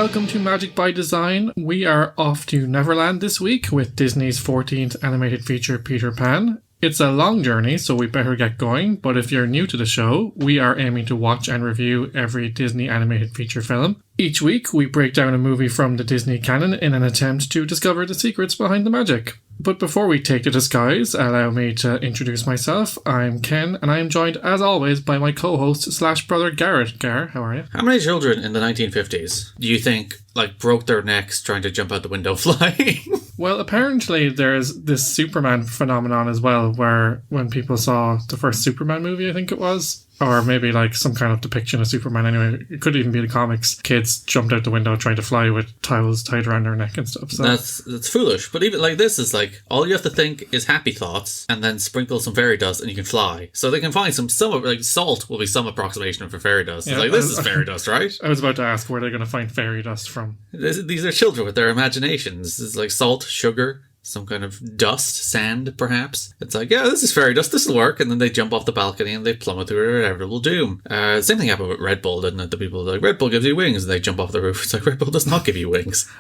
welcome to Magic by Design. We are off to Neverland this week with Disney's 14th animated feature, Peter Pan. It's a long journey, so we better get going, but if you're new to the show, we are aiming to watch and review every Disney animated feature film. Each week, we break down a movie from the Disney canon in an attempt to discover the secrets behind the magic. But before we take to the skies, allow me to introduce myself. I'm Ken, and I am joined, as always, by my co-host / brother Garrett. Gar, how are you? How many children in the 1950s do you think, broke their necks trying to jump out the window flying? Well, apparently there's this Superman phenomenon as well, where when people saw the first Superman movie, I think it was, or maybe some kind of depiction of Superman anyway, it could even be the comics, kids jumped out the window trying to fly with towels tied around their neck and stuff. So That's foolish. But even this is all you have to think is happy thoughts and then sprinkle some fairy dust and you can fly. So they can find some salt will be some approximation for fairy dust. Yeah, this is fairy dust, right? I was about to ask where they're going to find fairy dust from. These are children with their imaginations. This is salt, sugar, some kind of dust, sand, perhaps. It's this is fairy dust, this will work. And then they jump off the balcony and they plummet through their inevitable doom. Same thing happened with Red Bull, didn't it? The people were Red Bull gives you wings, and they jump off the roof. It's Red Bull does not give you wings.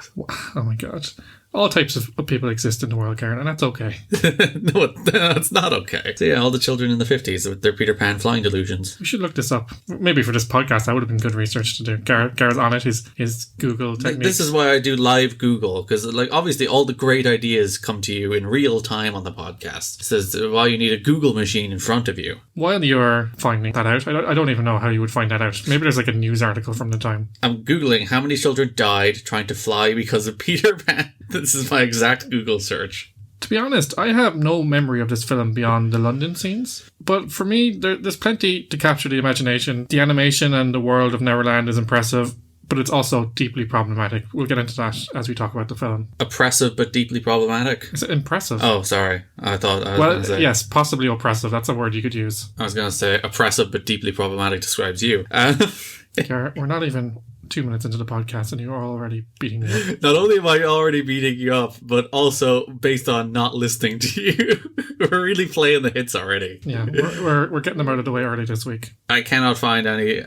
Oh my god. All types of people exist in the world, Karen, and that's okay. No, it's not okay. So yeah, all the children in the 50s with their Peter Pan flying delusions. We should look this up. Maybe for this podcast, that would have been good research to do. Garrett's on it, his Google techniques. This is why I do live Google, because obviously all the great ideas come to you in real time on the podcast. It says why you need a Google machine in front of you. While you're finding that out, I don't even know how you would find that out. Maybe there's a news article from the time. I'm Googling how many children died trying to fly because of Peter Pan. This is my exact Google search. To be honest, I have no memory of this film beyond the London scenes. But for me, there's plenty to capture the imagination. The animation and the world of Neverland is impressive, but it's also deeply problematic. We'll get into that as we talk about the film. Oppressive but deeply problematic? Is it impressive? Oh, sorry. I thought I was well, going to say... yes, possibly oppressive. That's a word you could use. I was going to say oppressive but deeply problematic describes you. Garrett, we're not even 2 minutes into the podcast and you're already beating me up. Not only am I already beating you up, but also based on not listening to you. We're really playing the hits already. Yeah, we're getting them out of the way early this week. I cannot find any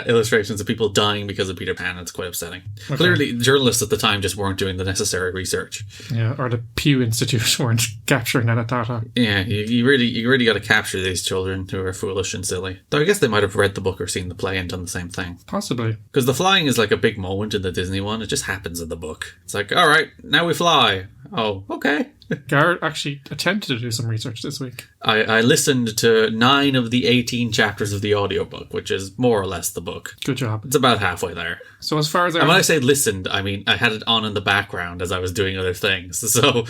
illustrations of people dying because of Peter Pan. It's quite upsetting. Okay. Clearly, journalists at the time just weren't doing the necessary research. Yeah, or the Pew Institute weren't capturing that data. Yeah, you really got to capture these children who are foolish and silly. Though I guess they might have read the book or seen the play and done the same thing. Possibly. Because the flying is a big moment in the Disney one. It just happens in the book. It's all right, now we fly. Oh, okay. Garrett actually attempted to do some research this week. I listened to 9 of the 18 chapters of the audiobook, which is more or less the book. Good job. It's about halfway there. So as far as and when I say listened, I mean I had it on in the background as I was doing other things. So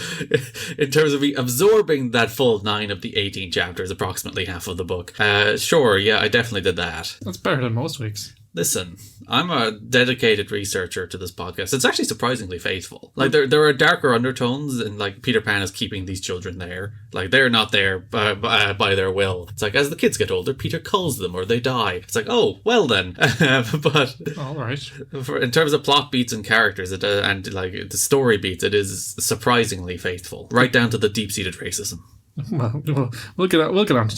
in terms of me absorbing that full 9 of the 18 chapters, approximately half of the book, sure, yeah, I definitely did that. That's better than most weeks. Listen, I'm a dedicated researcher to this podcast. It's actually surprisingly faithful. There are darker undertones, and Peter Pan is keeping these children there. They're not there by their will. It's as the kids get older, Peter culls them or they die. It's oh, well then. But all right. In terms of plot beats and characters, and the story beats, it is surprisingly faithful, right down to the deep-seated racism. Well, we'll get on to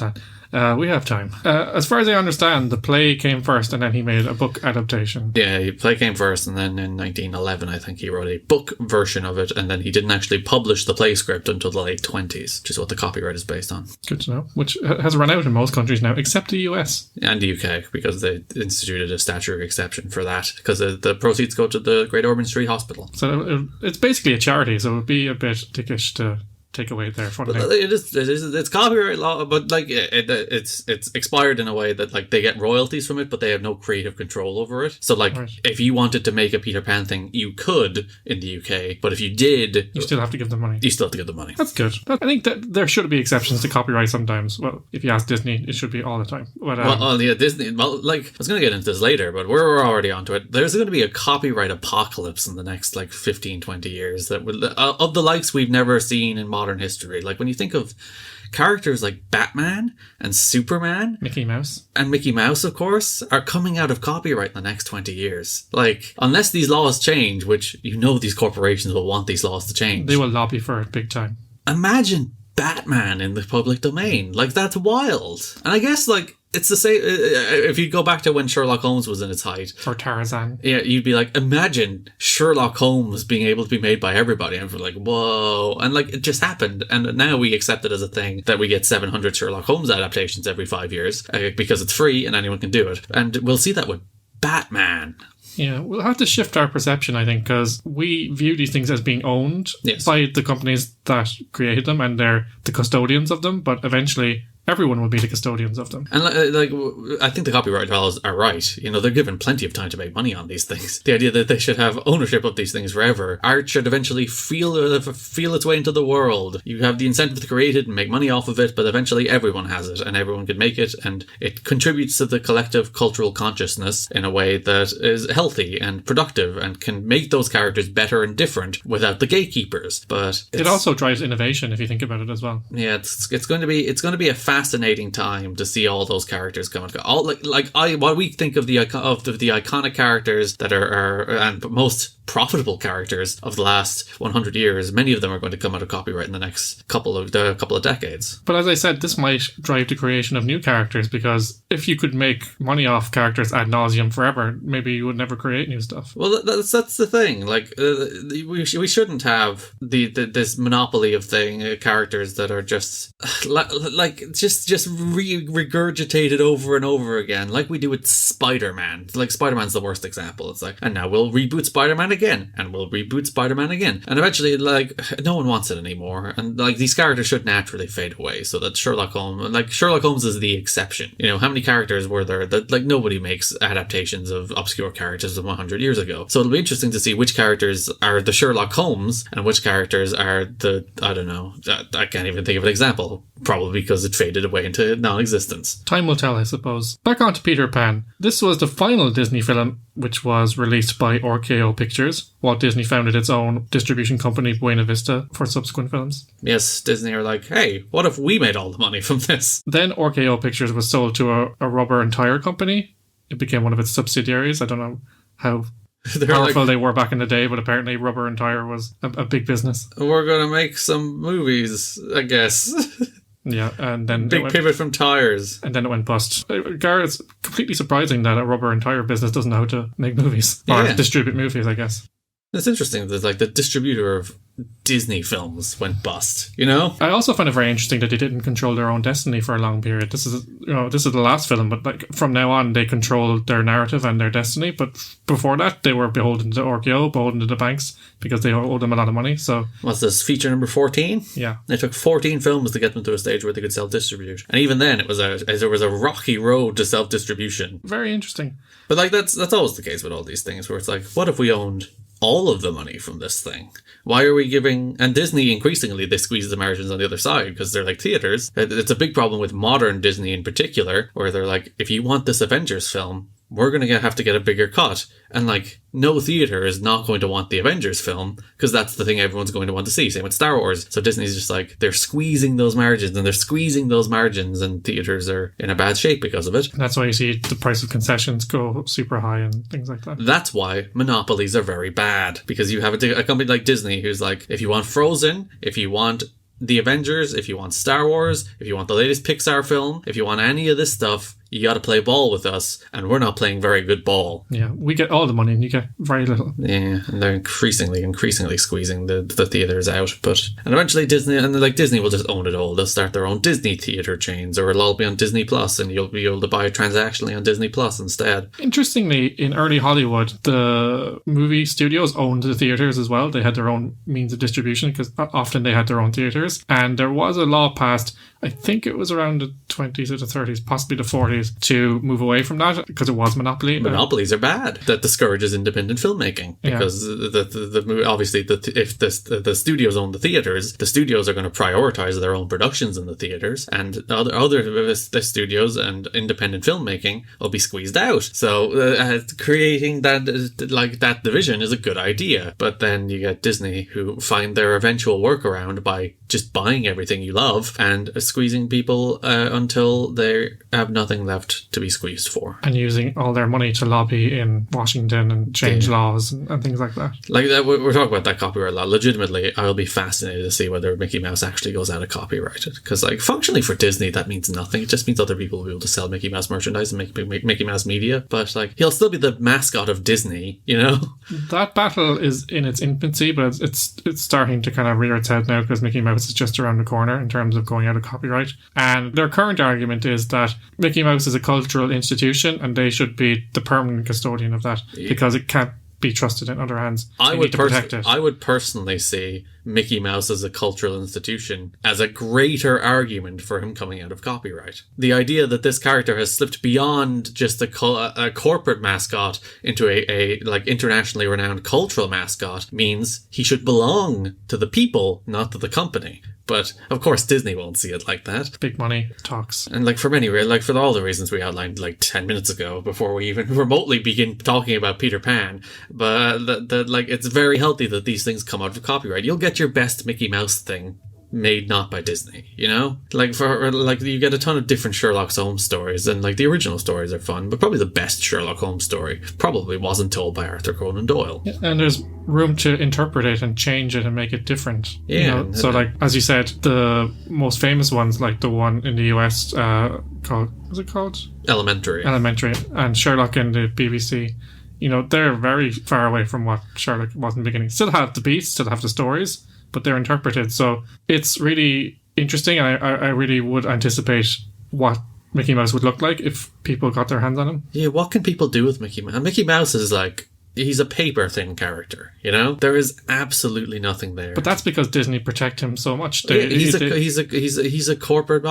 that. We have time. As far as I understand, the play came first and then he made a book adaptation. Yeah, the play came first and then in 1911, I think he wrote a book version of it, and then he didn't actually publish the play script until the late 20s, which is what the copyright is based on. Good to know. Which has run out in most countries now, except the US. And the UK, because they instituted a statutory exception for that, because the proceeds go to the Great Ormond Street Hospital. So it's basically a charity, so it would be a bit dickish to take away their funding. It's copyright law, but it's expired in a way that they get royalties from it, but they have no creative control over it. So right. If you wanted to make a Peter Pan thing, you could in the UK, but if you did, you still have to give them money. You still have to give them money. That's good. I think that there should be exceptions to copyright sometimes. Well, if you ask Disney, it should be all the time. But, Disney. Well, I was going to get into this later, but we're already onto it. There's going to be a copyright apocalypse in the next 15, 20 years that will, of the likes we've never seen in modern history. When you think of characters like Batman and Superman, Mickey Mouse, of course, are coming out of copyright in the next 20 years. Unless these laws change, which these corporations will want these laws to change. They will lobby for it big time. Imagine Batman in the public domain. That's wild. And I guess it's the same. If you go back to when Sherlock Holmes was in its height, or Tarzan. Yeah, you'd be like, imagine Sherlock Holmes being able to be made by everybody. And we're like, whoa. And like, it just happened. And now we accept it as a thing that we get 700 Sherlock Holmes adaptations every 5 years because it's free and anyone can do it. And we'll see that with Batman. Yeah, we'll have to shift our perception, I think, because we view these things as being owned by the companies that created them, and they're the custodians of them, but eventually everyone will be the custodians of them. And like, I think the copyright laws are right. You know, they're given plenty of time to make money on these things. The idea that they should have ownership of these things forever. Art should eventually feel its way into the world. You have the incentive to create it and make money off of it, but eventually everyone has it and everyone can make it, and it contributes to the collective cultural consciousness in a way that is healthy and productive and can make those characters better and different without the gatekeepers. But it also drives innovation if you think about it as well. Yeah, it's going to be a fascinating time to see all those characters come and go. All what we think of the iconic characters that are and most profitable characters of the last 100 years, many of them are going to come out of copyright in the next couple of decades. But as I said, this might drive the creation of new characters, because if you could make money off characters ad nauseum forever, maybe you would never create new stuff. Well, that's the thing. Like, we shouldn't have this monopoly of characters that are just regurgitated over and over again, like we do with Spider-Man. Like, Spider-Man's the worst example. It's like, and now we'll reboot Spider-Man again, and we'll reboot Spider-Man again, and eventually, like, no one wants it anymore, and like, these characters should naturally fade away. So that Sherlock Holmes is the exception. You know, how many characters were there that, like, nobody makes adaptations of obscure characters of 100 years ago? So it'll be interesting to see which characters are the Sherlock Holmes and which characters are the, I don't know, I can't even think of an example, probably because it faded away into non-existence. Time will tell, I suppose. Back on to Peter Pan. This was the final Disney film which was released by RKO Pictures. Walt Disney founded its own distribution company, Buena Vista, for subsequent films. Yes, Disney are like, hey, what if we made all the money from this? Then RKO Pictures was sold to a rubber and tire company. It became one of its subsidiaries. I don't know how powerful they were back in the day, but apparently rubber and tire was a big business. We're going to make some movies, I guess. Yeah, and then big pivot from tires, and then it went bust. Gar, it's completely surprising that a rubber and tire business doesn't know how to make movies or distribute movies, I guess. It's interesting that, like, the distributor of Disney films went bust, you know? I also find it very interesting that they didn't control their own destiny for a long period. This is the last film, but like, from now on they control their narrative and their destiny. But before that, they were beholden to RKO, beholden to the banks, because they owed them a lot of money. So what's this, feature number 14? Yeah. It took 14 films to get them to a stage where they could self-distribute. And even then, there was a rocky road to self-distribution. Very interesting. But like, that's always the case with all these things, where it's like, what if we owned all of the money from this thing? Why are we giving... And Disney, increasingly, they squeeze the margins on the other side because they're like theaters. It's a big problem with modern Disney in particular, where they're like, if you want this Avengers film, we're going to have to get a bigger cut. And like, no theater is not going to want the Avengers film because that's the thing everyone's going to want to see. Same with Star Wars. So Disney's just like, they're squeezing those margins and theaters are in a bad shape because of it. And that's why you see the price of concessions go super high and things like that. That's why monopolies are very bad, because you have a company like Disney who's like, if you want Frozen, if you want the Avengers, if you want Star Wars, if you want the latest Pixar film, if you want any of this stuff, you got to play ball with us, and we're not playing very good ball. Yeah, we get all the money and you get very little. Yeah, and they're increasingly squeezing the theaters out. And eventually Disney will just own it all. They'll start their own Disney theater chains, or it'll all be on Disney Plus, and you'll be able to buy it transactionally on Disney Plus instead. Interestingly, in early Hollywood, the movie studios owned the theaters as well. They had their own means of distribution because often they had their own theaters. And there was a law passed, I think it was around the 20s or the 30s, possibly the 40s, to move away from that because it was monopoly. Monopolies are bad. That discourages independent filmmoving because if the studios own the theaters, the studios are going to prioritize their own productions in the theaters, and other studios and independent filmmaking will be squeezed out. So creating that division is a good idea. But then you get Disney, who find their eventual workaround by just buying everything you love and squeezing people until they have nothing nothing left to be squeezed for. And using all their money to lobby in Washington and change laws and things like that. Like, we're talking about that copyright law. Legitimately, I'll be fascinated to see whether Mickey Mouse actually goes out of copyrighted. Because, like, functionally for Disney, that means nothing. It just means other people will be able to sell Mickey Mouse merchandise and make Mickey Mouse media. But, like, he'll still be the mascot of Disney, you know? That battle is in its infancy, but it's starting to kind of rear its head now because Mickey Mouse is just around the corner in terms of going out of copyright. And their current argument is that Mickey Mouse is a cultural institution and they should be the permanent custodian of that because it can't be trusted in other hands. I would personally see Mickey Mouse as a cultural institution as a greater argument for him coming out of copyright. The idea that this character has slipped beyond just a corporate mascot into a like internationally renowned cultural mascot means he should belong to the people, not to the company. But, of course, Disney won't see it like that. Big money talks. And, like, for all the reasons we outlined, like, 10 minutes ago, before we even remotely begin talking about Peter Pan, but, like, it's very healthy that these things come out of copyright. You'll get your best Mickey Mouse thing made not by Disney, you know? Like, you get a ton of different Sherlock Holmes stories, and, like, the original stories are fun, but probably the best Sherlock Holmes story probably wasn't told by Arthur Conan Doyle. Yeah, and there's room to interpret it and change it and make it different. Yeah. You know? So, like, as you said, the most famous ones, like the one in the US what's it called? Elementary. And Sherlock in the BBC. You know, they're very far away from what Sherlock was in the beginning. Still have the beats, still have the stories, but they're interpreted. So it's really interesting, and I really would anticipate what Mickey Mouse would look like if people got their hands on him. Yeah, what can people do with Mickey Mouse? Mickey Mouse is like, he's a paper thin character, you know? There is absolutely nothing there. But that's because Disney protect him so much. He's a corporate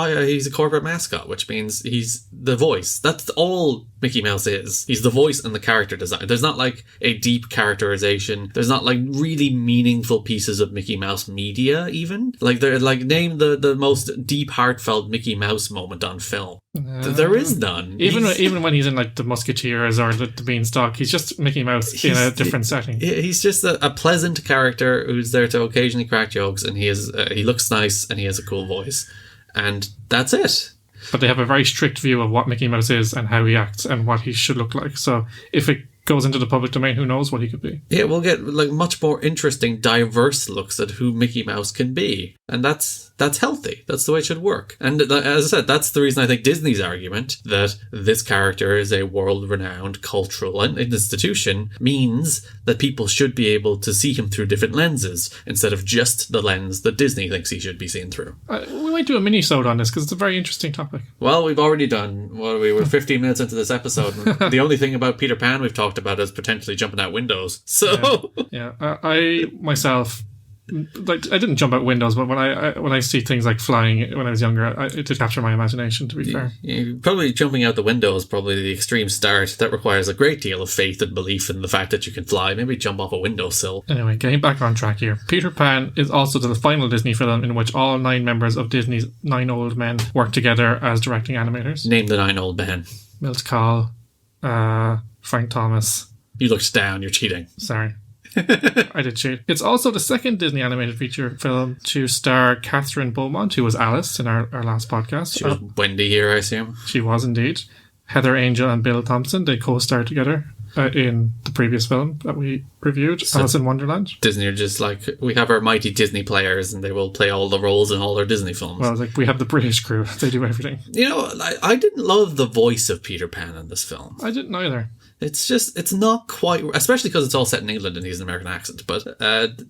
mascot, which means he's the voice. That's all Mickey Mouse is. He's the voice and the character design. There's not like a deep characterization. There's not like really meaningful pieces of Mickey Mouse media even. Like name the most deep heartfelt Mickey Mouse moment on film. There is none. Even when he's in like the Musketeers or the Beanstalk, he's just Mickey Mouse in a different setting. He's just a pleasant character who's there to occasionally crack jokes, and he looks nice and he has a cool voice, and that's it. But they have a very strict view of what Mickey Mouse is and how he acts and what he should look like. So if it goes into the public domain, who knows what he could be. Yeah, we'll get like much more interesting, diverse looks at who Mickey Mouse can be. And that's healthy. That's the way it should work. And as I said, that's the reason I think Disney's argument that this character is a world-renowned cultural institution means that people should be able to see him through different lenses instead of just the lens that Disney thinks he should be seen through. We might do a mini-sode on this because it's a very interesting topic. Well, we've already done, we were 15 minutes into this episode. And the only thing about Peter Pan we've talked about is potentially jumping out windows. So I myself, like, I didn't jump out windows, but when I see things like flying when I was younger, it did capture my imagination, to be fair. Probably jumping out the window is probably the extreme start. That requires a great deal of faith and belief in the fact that you can fly. Maybe jump off a windowsill. Anyway, getting back on track here. Peter Pan is also the final Disney film in which all 9 members of Disney's 9 old men work together as directing animators. Name the 9 old men. Milt Kahl, Frank Thomas. You looked down, you're cheating. Sorry. I did cheat. It's also the second Disney animated feature film to star Catherine Beaumont, who was Alice in our last podcast. She was Wendy here, I assume. She was indeed. Heather Angel and Bill Thompson, they co-starred together in the previous film that we reviewed, so Alice in Wonderland. Disney are just like, we have our mighty Disney players and they will play all the roles in all our Disney films. Well, like, we have the British crew. They do everything. You know, I didn't love the voice of Peter Pan in this film. I didn't either. It's not quite, especially because it's all set in England and he's an American accent, but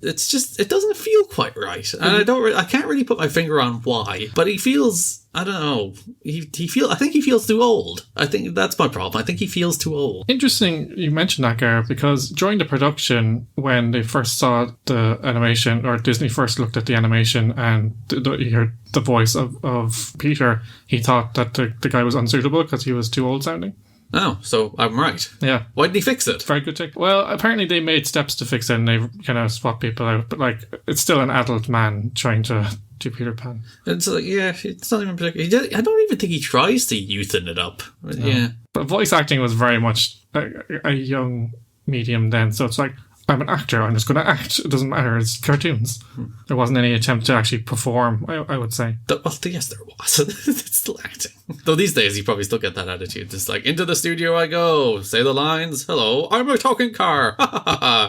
it's just, it doesn't feel quite right. And I can't really put my finger on why, but he feels, I don't know, I think he feels too old. I think that's my problem. I think he feels too old. Interesting you mentioned that, Gar, because during the production, when they first saw the animation, or Disney first looked at the animation and you heard the voice of Peter, he thought that the guy was unsuitable because he was too old sounding. Oh, so I'm right. Yeah. Why didn't he fix it? Very good take. Well, apparently they made steps to fix it and they kind of swapped people out, but like, it's still an adult man trying to do Peter Pan. It's like, yeah, it's not even particular. I don't even think he tries to youthen it up. No. Yeah. But voice acting was very much a young medium then, so it's like, I'm an actor, I'm just going to act. It doesn't matter, it's cartoons. There wasn't any attempt to actually perform, I would say. Well, yes, there was. It's still acting. Though these days you probably still get that attitude. Just like, into the studio I go, say the lines, hello, I'm a talking car.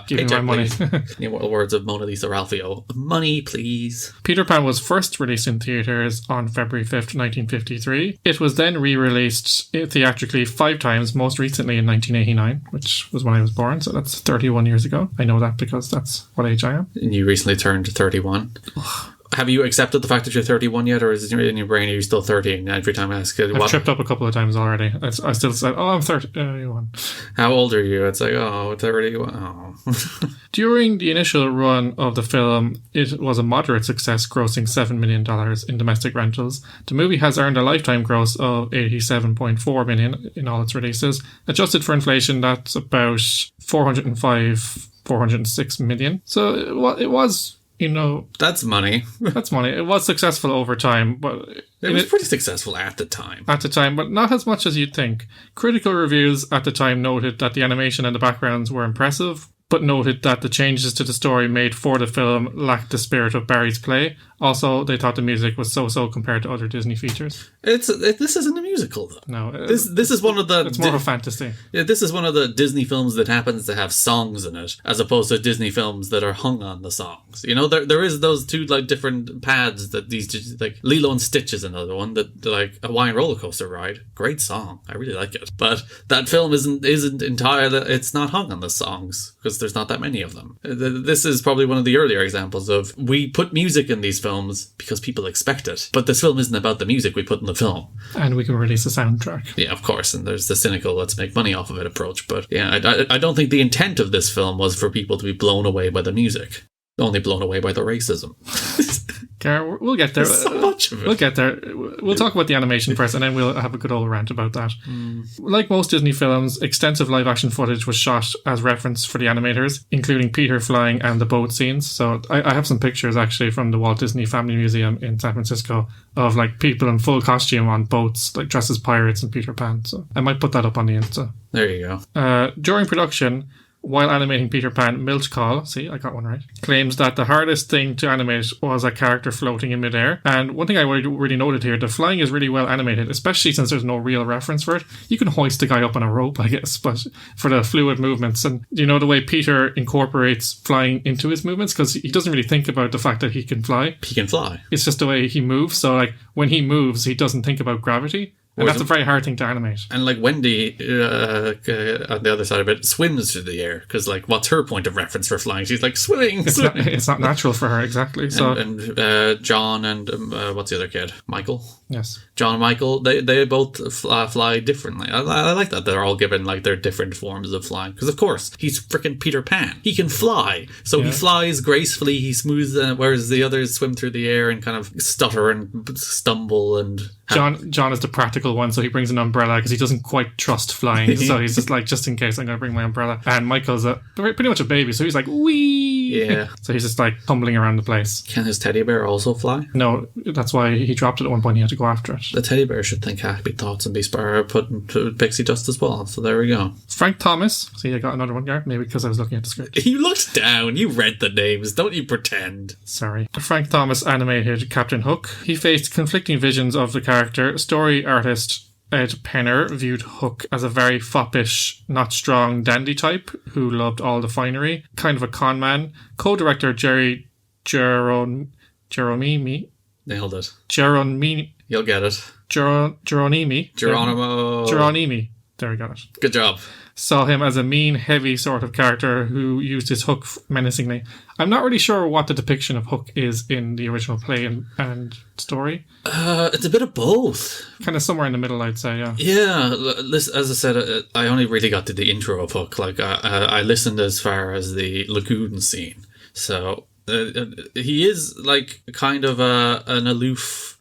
Give me my money. Words of Mona Lisa Ralphio. Money, please. Peter Pan was first released in theatres on February 5th, 1953. It was then re-released theatrically 5 times, most recently in 1989, which was when I was born, so that's 31 years ago. I know that because that's what age I am. And you recently turned 31. Have you accepted the fact that you're 31 yet, or is it in your brain, are you still 30? And every time I ask it, I've tripped up a couple of times already. I still said, I'm 31. How old are you? It's like, 31. Oh. During the initial run of the film, it was a moderate success, grossing $7 million in domestic rentals. The movie has earned a lifetime gross of $87.4 million in all its releases. Adjusted for inflation, that's about 406 million. So it was... that's money. That's money. It was successful over time, but it was pretty successful at the time. At the time, but not as much as you'd think. Critical reviews at the time noted that the animation and the backgrounds were impressive, but noted that the changes to the story made for the film lacked the spirit of Barry's play. Also, they thought the music was so-so compared to other Disney features. This isn't a musical, though. No. This is one of the... It's more of a fantasy. Yeah, this is one of the Disney films that happens to have songs in it, as opposed to Disney films that are hung on the songs. There is those two, like, different paths that these... Like, Lilo and Stitch is another one, that, like, a Hawaiian roller coaster ride. Great song. I really like it. But that film isn't entirely... It's not hung on the songs, because there's not that many of them. This is probably one of the earlier examples of, we put music in these films because people expect it. But this film isn't about the music we put in the film. And we can release a soundtrack. Yeah, of course. And there's the cynical, let's make money off of it approach. But yeah, I don't think the intent of this film was for people to be blown away by the music. Only blown away by the racism. Gar, we'll get there. There's so much of it. We'll get there. We'll talk about the animation first, and then we'll have a good old rant about that. Like most Disney films, extensive live-action footage was shot as reference for the animators, including Peter flying and the boat scenes. So I have some pictures, actually, from the Walt Disney Family Museum in San Francisco of, like, people in full costume on boats, like, dressed as pirates and Peter Pan. So I might put that up on the Insta. There you go. During production... While animating Peter Pan, Milch Call, see, I got one right, claims that the hardest thing to animate was a character floating in midair. And one thing I really noted here, the flying is really well animated, especially since there's no real reference for it. You can hoist the guy up on a rope, I guess, but for the fluid movements. And the way Peter incorporates flying into his movements? Because he doesn't really think about the fact that he can fly. He can fly. It's just the way he moves. So, like, when he moves, he doesn't think about gravity. And that's a very hard thing to animate. And, like, Wendy, on the other side of it, swims through the air. Because, like, what's her point of reference for flying? She's like, swimming! It's not natural for her, exactly. So And John and, what's the other kid? Michael? Yes. John and Michael, they both fly differently. I like that they're all given, like, their different forms of flying. Because, of course, he's freaking Peter Pan. He can fly. So he flies gracefully, he smooths, whereas the others swim through the air and kind of stutter and stumble and... John is the practical one, so he brings an umbrella because he doesn't quite trust flying. So he's just like, just in case, I'm going to bring my umbrella. And Michael's pretty much a baby, so he's like, wee! Yeah. So he's just like tumbling around the place. Can his teddy bear also fly? No, that's why he dropped it at one point. He had to go after it. The teddy bear should think happy thoughts and be put into pixie dust as well. So there we go. Frank Thomas. See, I got another one, Gar. Maybe because I was looking at the script. You looked down. You read the names. Don't you pretend. Sorry. Frank Thomas animated Captain Hook. He faced conflicting visions of the character. Story artist Ed Penner viewed Hook as a very foppish, not strong dandy type who loved all the finery, kind of a con man. Co-director Jerry Geronimi. Nailed it. Geronimi. You'll get it. Geronimi. Geronimi. There we got it. Good job. Saw him as a mean, heavy sort of character who used his hook menacingly. I'm not really sure what the depiction of Hook is in the original play and story. It's a bit of both. Kind of somewhere in the middle, I'd say, yeah. Yeah, as I said, I only really got to the intro of Hook. Like, I listened as far as the lagoon scene. So, he is, like, kind of an aloof,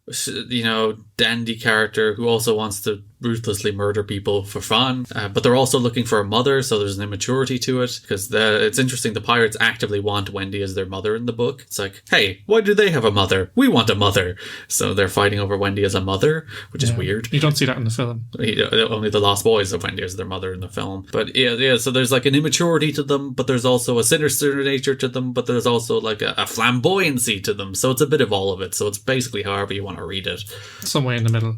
dandy character who also wants to ruthlessly murder people for fun, but they're also looking for a mother, so there's an immaturity to it, because it's interesting, the pirates actively want Wendy as their mother in the book. It's like, hey, why do they have a mother? We want a mother. So they're fighting over Wendy as a mother, which is weird. You don't see that in the film. Only the Lost Boys have Wendy as their mother in the film. But yeah, so there's like an immaturity to them, but there's also a sinister nature to them, but there's also like a flamboyancy to them, so it's a bit of all of it. So it's basically however you want to read it. Somewhere in the middle.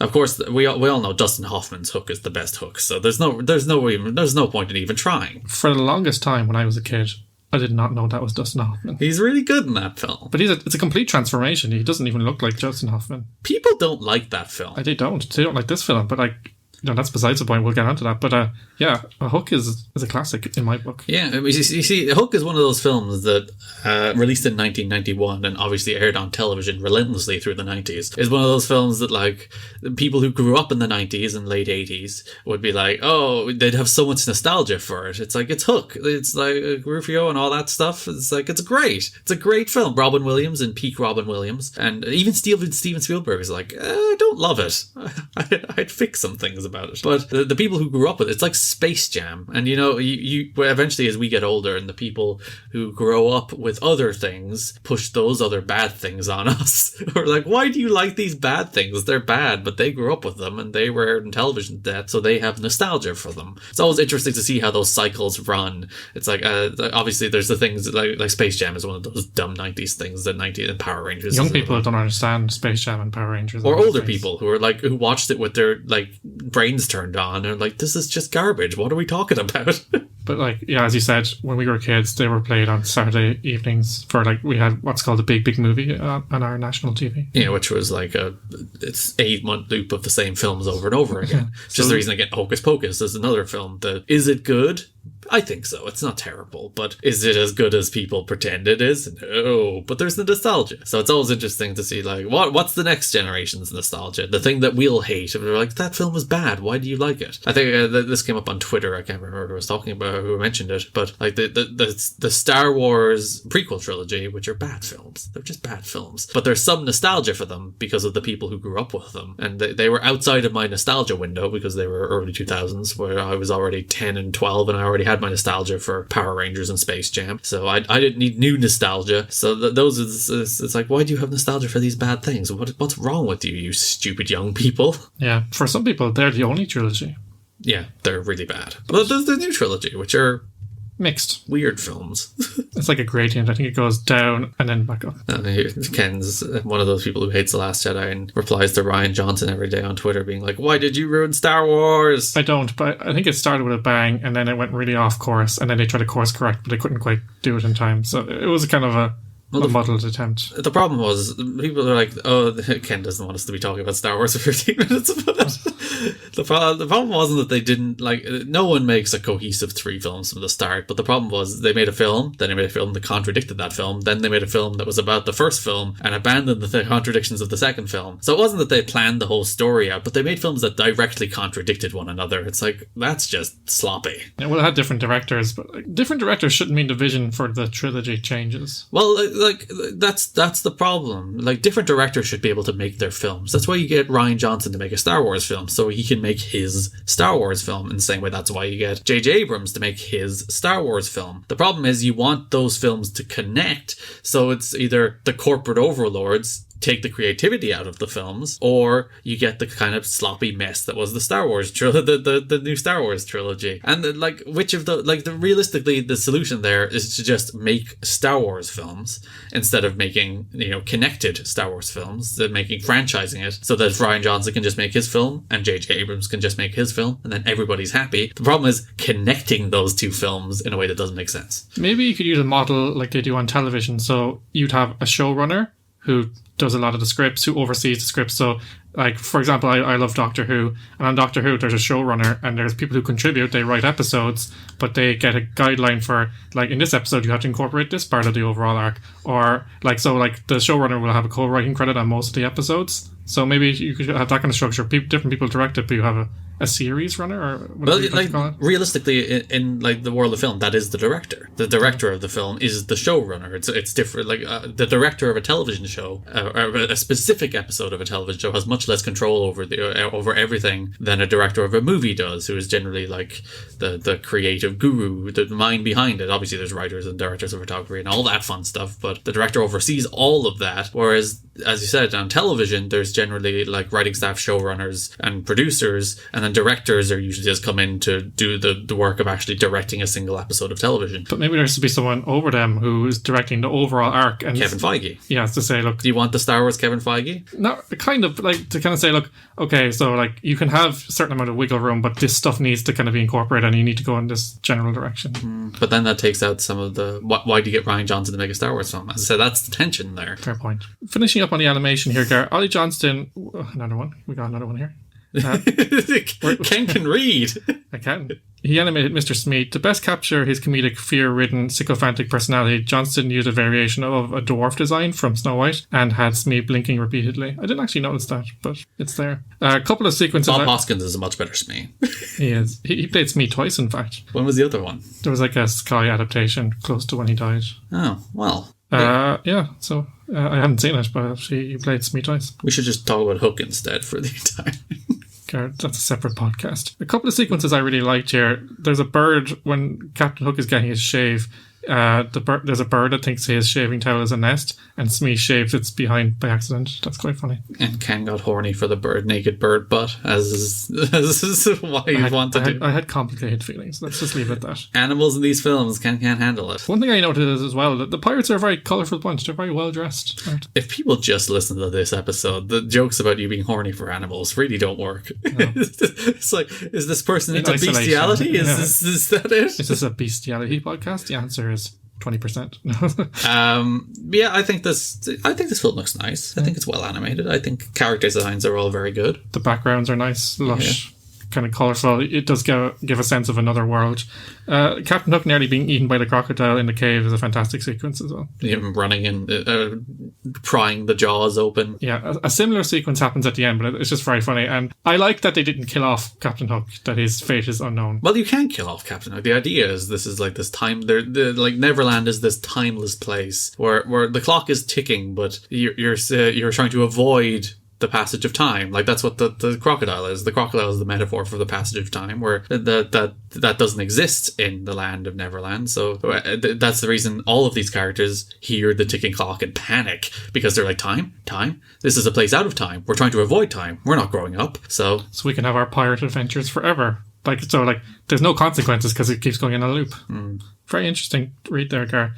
Of course, we all know Dustin Hoffman's Hook is the best Hook, so there's no point in even trying. For the longest time when I was a kid, I did not know that was Dustin Hoffman. He's really good in that film. But it's a complete transformation. He doesn't even look like Dustin Hoffman. People don't like that film. They don't. They don't like this film, but that's besides the point. We'll get onto that. But yeah, A Hook is a classic in my book. Yeah, I mean, you see, Hook is one of those films that released in 1991 and obviously aired on television relentlessly through the 90s. Is one of those films that, like, people who grew up in the 90s and late 80s would be like, oh, they'd have so much nostalgia for it. It's like, it's Hook. It's like Rufio and all that stuff. It's like, it's great. It's a great film. Robin Williams and peak Robin Williams. And even Steven Spielberg is like, I don't love it. I'd fix some things about it. But the people who grew up with it, it's like Space Jam. And you eventually, as we get older, and the people who grow up with other things push those other bad things on us. We're like, why do you like these bad things? They're bad, but they grew up with them and they were in television debt, so they have nostalgia for them. It's always interesting to see how those cycles run. It's like, obviously there's the things like Space Jam is one of those dumb 90s things that 90s and Power Rangers. Young people don't understand Space Jam and Power Rangers. Or older people who watched it with their brains turned on and like, this is just garbage. What are we talking about? But as you said, when we were kids, they were played on Saturday evenings for we had what's called a big movie on our national TV. Yeah, which was like it's 8-month loop of the same films over and over again. Just the reason I get Hocus Pocus is another film that, is it good? I think so. It's not terrible, but is it as good as people pretend it is? No, but there's the nostalgia. So it's always interesting to see, like, what's the next generation's nostalgia? The thing that we'll hate. And we're like, that film was bad. Why do you like it? I think this came up on Twitter. I can't remember who was talking about, who mentioned it, but like the Star Wars prequel trilogy, which are bad films. They're just bad films. But there's some nostalgia for them because of the people who grew up with them. And they were outside of my nostalgia window because they were early 2000s, where I was already 10 and 12 and I already had my nostalgia for Power Rangers and Space Jam, so I didn't need new nostalgia. So it's like, why do you have nostalgia for these bad things? What's wrong with you stupid young people? Yeah, for some people they're the only trilogy. Yeah, they're really bad. But there's the new trilogy, which are mixed, weird films. It's like a gradient. I think it goes down and then back up. And Ken's one of those people who hates The Last Jedi and replies to Ryan Johnson every day on Twitter being like, why did you ruin Star Wars? I don't, but I think it started with a bang and then it went really off course and then they tried to course correct, but they couldn't quite do it in time. So it was kind of a muddled attempt. The problem was, people are like, oh, Ken doesn't want us to be talking about Star Wars for 15 minutes about it. The problem wasn't that they didn't, no one makes a cohesive 3 films from the start, but the problem was they made a film, then they made a film that contradicted that film, then they made a film that was about the first film and abandoned the contradictions of the second film. So it wasn't that they planned the whole story out, but they made films that directly contradicted one another. It's like, that's just sloppy. Yeah, well, it had different directors, but different directors shouldn't mean the vision for the trilogy changes. Well, that's the problem. Different directors should be able to make their films. That's why you get Ryan Johnson to make a Star Wars film, so he can make his Star Wars film. In the same way, that's why you get J.J. Abrams to make his Star Wars film. The problem is you want those films to connect, so it's either the corporate overlords take the creativity out of the films, or you get the kind of sloppy mess that was the Star Wars the new Star Wars trilogy. And which of realistically, the solution there is to just make Star Wars films instead of making connected Star Wars films, making franchising it so that Ryan Johnson can just make his film and J.J. Abrams can just make his film, and then everybody's happy. The problem is connecting those two films in a way that doesn't make sense. Maybe you could use a model like they do on television. So you'd have a showrunner who does a lot of the scripts, who oversees the scripts. So, for example, I love Doctor Who, and on Doctor Who, there's a showrunner, and there's people who contribute, they write episodes, but they get a guideline for, in this episode, you have to incorporate this part of the overall arc. Or, the showrunner will have a co-writing credit on most of the episodes. So maybe you could have that kind of structure. Different people direct it, but you have a series runner, or whatever you like to call it. Realistically, in the world of film, that is the director. The director of the film is the showrunner. It's different. The director of a television show, or a specific episode of a television show, has much less control over everything than a director of a movie does, who is generally the creative guru, the mind behind it. Obviously, there's writers and directors of photography and all that fun stuff, but the director oversees all of that, whereas as you said, on television, there's generally like writing staff, showrunners, and producers, and then directors are usually just come in to do the work of actually directing a single episode of television. But maybe there should be someone over them who is directing the overall arc. And Kevin Feige. Yeah, to say, look, do you want the Star Wars Kevin Feige? No, kind of like to kind of say, look, okay, so like you can have a certain amount of wiggle room, but this stuff needs to kind of be incorporated, and you need to go in this general direction. But then that takes out some of the why do you get Rian Johnson to make a Star Wars film? As I said, that's the tension there. Fair point. Finishing up on the animation here, Gar, Ollie Johnston. Another one. We got another one here. Ken can read. I can. He animated Mr. Smead. To best capture his comedic, fear-ridden, sycophantic personality, Johnston used a variation of a dwarf design from Snow White and had Smead blinking repeatedly. I didn't actually notice that, but it's there. A couple of sequences... Bob Hoskins is a much better Smead. He is. He played Smead twice, in fact. When was the other one? There was like a Sky adaptation close to when he died. Oh, well. Yeah, so I haven't seen it, but he played Smead twice. We should just talk about Hook instead for the entire... That's a separate podcast. A couple of sequences I really liked here. There's a bird when Captain Hook is getting his shave. There's a bird that thinks his shaving towel is a nest, and Smee shaves its behind by accident. That's quite funny. And Ken got horny for the naked bird butt, as is why you want to do. I had complicated feelings. Let's just leave it at that. Animals in these films can't handle it. One thing I noted is as well that the pirates are a very colourful bunch. They're very well dressed. If people just listen to this episode, the jokes about you being horny for animals really don't work. No. It's like, is this person into bestiality? Yeah. Is that it? Is this a bestiality podcast? The answer is 20%. Yeah, I think this film looks nice. I think it's well animated. I think character designs are all very good. The backgrounds are nice, lush, kind of colourful. It does give a sense of another world. Captain Hook nearly being eaten by the crocodile in the cave is a fantastic sequence as well. Him running and prying the jaws open. Yeah, a similar sequence happens at the end, but it's just very funny. And I like that they didn't kill off Captain Hook, that his fate is unknown. Well, you can kill off Captain Hook. The idea is this is like this time... like Neverland is this timeless place where the clock is ticking, but you're trying to avoid the passage of time. Like that's what the crocodile is. The crocodile is the metaphor for the passage of time, where that doesn't exist in the land of Neverland. So that's the reason all of these characters hear the ticking clock and panic, because they're like, time. This is a place out of time. We're trying to avoid time. We're not growing up. So we can have our pirate adventures forever. Like there's no consequences because it keeps going in a loop. Very interesting read there, Gar.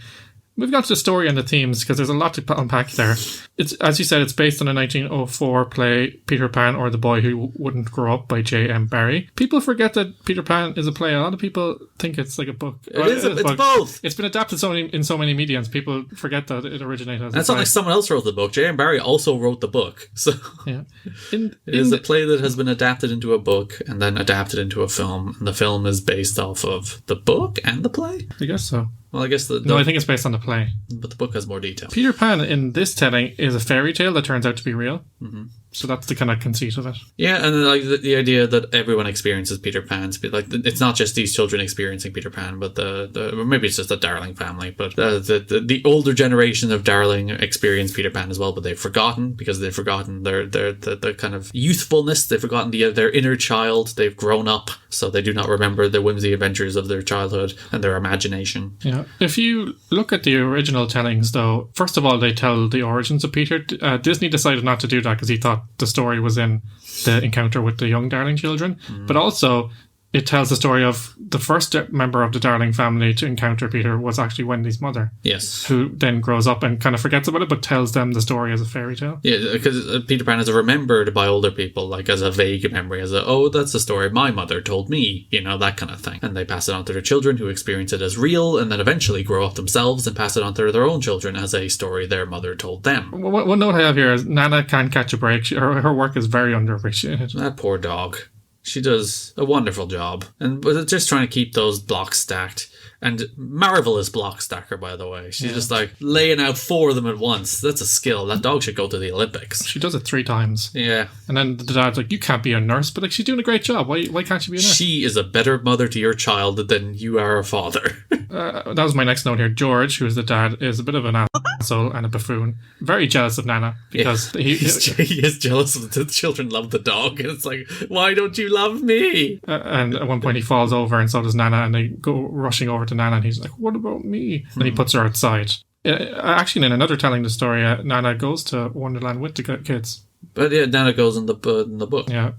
Moving on to the story and the themes, because there's a lot to unpack there. It's, as you said, it's based on a 1904 play, Peter Pan or the Boy Who Wouldn't Grow Up by J.M. Barrie. People forget that Peter Pan is a play. A lot of people think it's like a book. It's both. It's been adapted in so many mediums. People forget that it originated as and it's not like someone else wrote the book. J.M. Barrie also wrote the book. So yeah. It is a play that has been adapted into a book and then adapted into a film. And the film is based off of the book and the play? I guess so. Well, I guess I think it's based on the play. But the book has more detail. Peter Pan in this telling is a fairy tale that turns out to be real. Mm-hmm. So that's the kind of conceit of it. Yeah, and like the idea that everyone experiences Peter Pan. Like it's not just these children experiencing Peter Pan, but or maybe it's just the Darling family. But the older generation of Darling experience Peter Pan as well, but they've forgotten because they've forgotten their kind of youthfulness. They've forgotten their inner child. They've grown up, so they do not remember the whimsy adventures of their childhood and their imagination. Yeah. If you look at the original tellings, though, first of all, they tell the origins of Peter. Disney decided not to do that because he thought the story was in the encounter with the young Darling children. But also, it tells the story of the first member of the Darling family to encounter Peter was actually Wendy's mother. Yes. Who then grows up and kind of forgets about it, but tells them the story as a fairy tale. Yeah, because Peter Pan is remembered by older people, like as a vague memory, as that's the story my mother told me, that kind of thing. And they pass it on to their children who experience it as real and then eventually grow up themselves and pass it on to their own children as a story their mother told them. One note I have here is Nana can't catch a break. Her work is very underappreciated. That poor dog. She does a wonderful job. And just trying to keep those blocks stacked. And marvelous block stacker, by the way. She's just like laying out 4 of them at once. That's a skill. That dog should go to the Olympics. She does it 3 times. Yeah. And then the dad's like, you can't be a nurse. But like, she's doing a great job. Why can't she be a nurse? She is a better mother to your child than you are a father. That was my next note here. George, who is the dad, is a bit of an asshole and a buffoon. Very jealous of Nana. Because he is jealous of the children love the dog. And it's like, why don't you love me? And at one point he falls over and so does Nana. And they go rushing over to Nana and he's like, what about me? And he puts her outside. Actually, in another telling the story, Nana goes to Wonderland with the kids. But yeah, Nana goes in the book. Yeah,